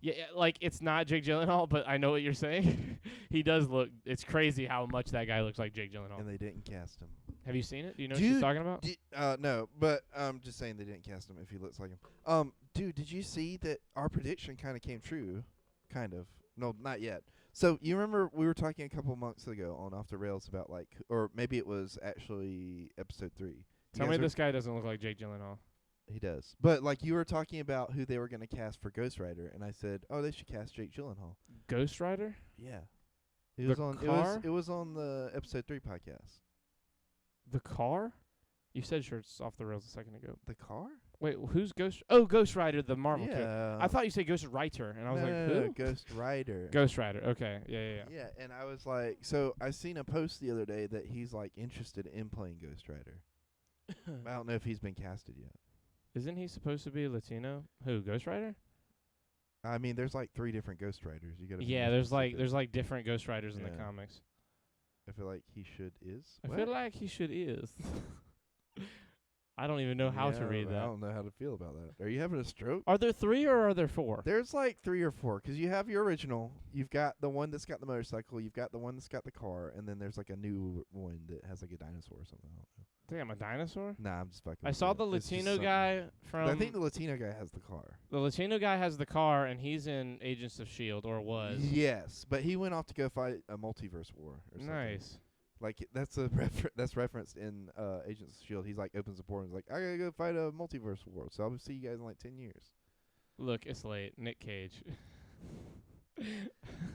Yeah, like it's not Jake Gyllenhaal, but I know what you're saying. He does look. It's crazy how much that guy looks like Jake Gyllenhaal. And they didn't cast him. Have you seen it? Do you know what she's Dude, talking about? No, but I'm just saying they didn't cast him if he looks like him. Dude, did you see that our prediction kind of came true? Kind of. No, not yet. So you remember we were talking a couple months ago on Off the Rails about or maybe it was actually episode 3. Tell me this guy doesn't look like Jake Gyllenhaal. He does. But like you were talking about who they were going to cast for Ghost Rider, and I said, "Oh, they should cast Jake Gyllenhaal." Ghost Rider? Yeah. It The was on car? it was on the episode 3 podcast. The car? You said shirts off the rails a second ago. The car? Wait, who's Ghost? Oh, Ghost Rider, the Marvel character. Yeah. I thought you said Ghost Writer, and I was No, like, no, who? no, Ghost Rider. Ghost Rider. Okay. Yeah. Yeah, and I was like, so I seen a post the other day that he's like interested in playing Ghost Rider. I don't know if he's been casted yet. Isn't he supposed to be Latino? Who? Ghost Rider? I mean, there's like 3 different Ghost Riders. You got to. Yeah, there's like different Ghost Riders in the Yeah. comics. I feel like he should is. I feel like he should is. I don't even know how to read I that. don't know how to feel about that. Are you having a stroke? Are there 3 or are there 4? There's like 3 or 4 because you have your original. You've got the one that's got the motorcycle. You've got the one that's got the car, and then there's like a new one that has like a dinosaur or something. I don't know. Damn, a dinosaur? Nah, I'm just fucking. I with saw you. the It's just Latino something. guy from. I think the Latino guy has the car. The Latino guy has the car, and he's in Agents of S.H.I.E.L.D., or was. Yes, but he went off to go fight a multiverse war or something. Nice. Like that's a that's referenced in Agents of S.H.I.E.L.D. He's like opens the door and is like, I gotta go fight a multiverse war, so I'll see you guys in like 10 years. Look, it's late. Nick Cage.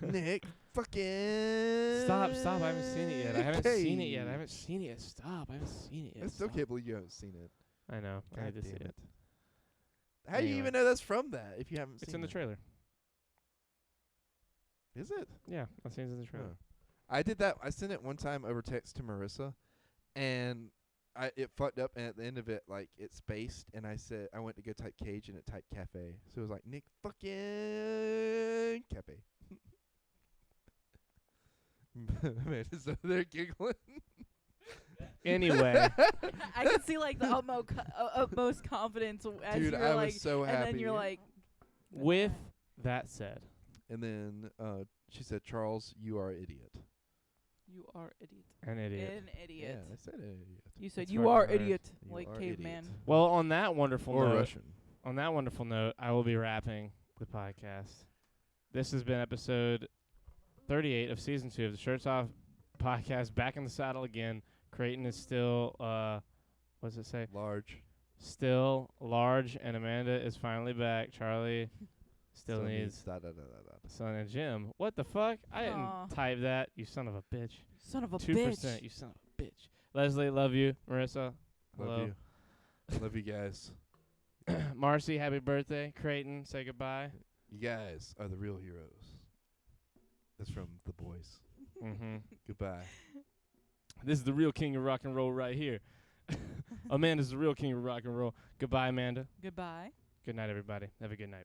Nick, fucking Stop. I haven't seen it yet. I haven't Cage. seen it yet. Stop. I haven't seen it yet. I still Stop. can't believe you haven't seen it. I know. I God need to see damn it. How do you Anyway. even know that's from that if you haven't It's seen in the it? trailer. Is it? Yeah, I've seen it in the trailer. Huh. I did that. I sent it one time over text to Marissa, and it fucked up. And at the end of it, like it spaced, and I said I went to go type Cage, and it typed Cafe. So it was like Nick fucking Cafe. Man, is over there giggling. Anyway, I could see like the utmost confidence as Dude, you're I like, was so happy. and then you're like, with that said, And then she said, "Charles, you are an idiot." you are idiot. an idiot. An idiot. Yeah, I said idiot. You said That's you fucking are hard. idiot, You like are caveman. idiot. Well, on that wonderful Or note, Russian. on that wonderful note, I will be wrapping the podcast. This has been episode 38 of season 2 of the Shirts Off podcast. Back in the saddle again. Creighton is still, what does it say? Large. Still large, and Amanda is finally back. Charlie still needs da. son and Jim. What the fuck? I didn't Aw. type that. You son of a bitch. Son of a 2%. bitch. You son of a bitch. Leslie, love you. Marissa, hello. Love you. Love you guys. Marcy, happy birthday. Creighton, say goodbye. You guys are the real heroes. That's from The Boys. Mm-hmm. Goodbye. This is the real king of rock and roll right here. Amanda's the real king of rock and roll. Goodbye, Amanda. Goodbye. Good night, everybody. Have a good night.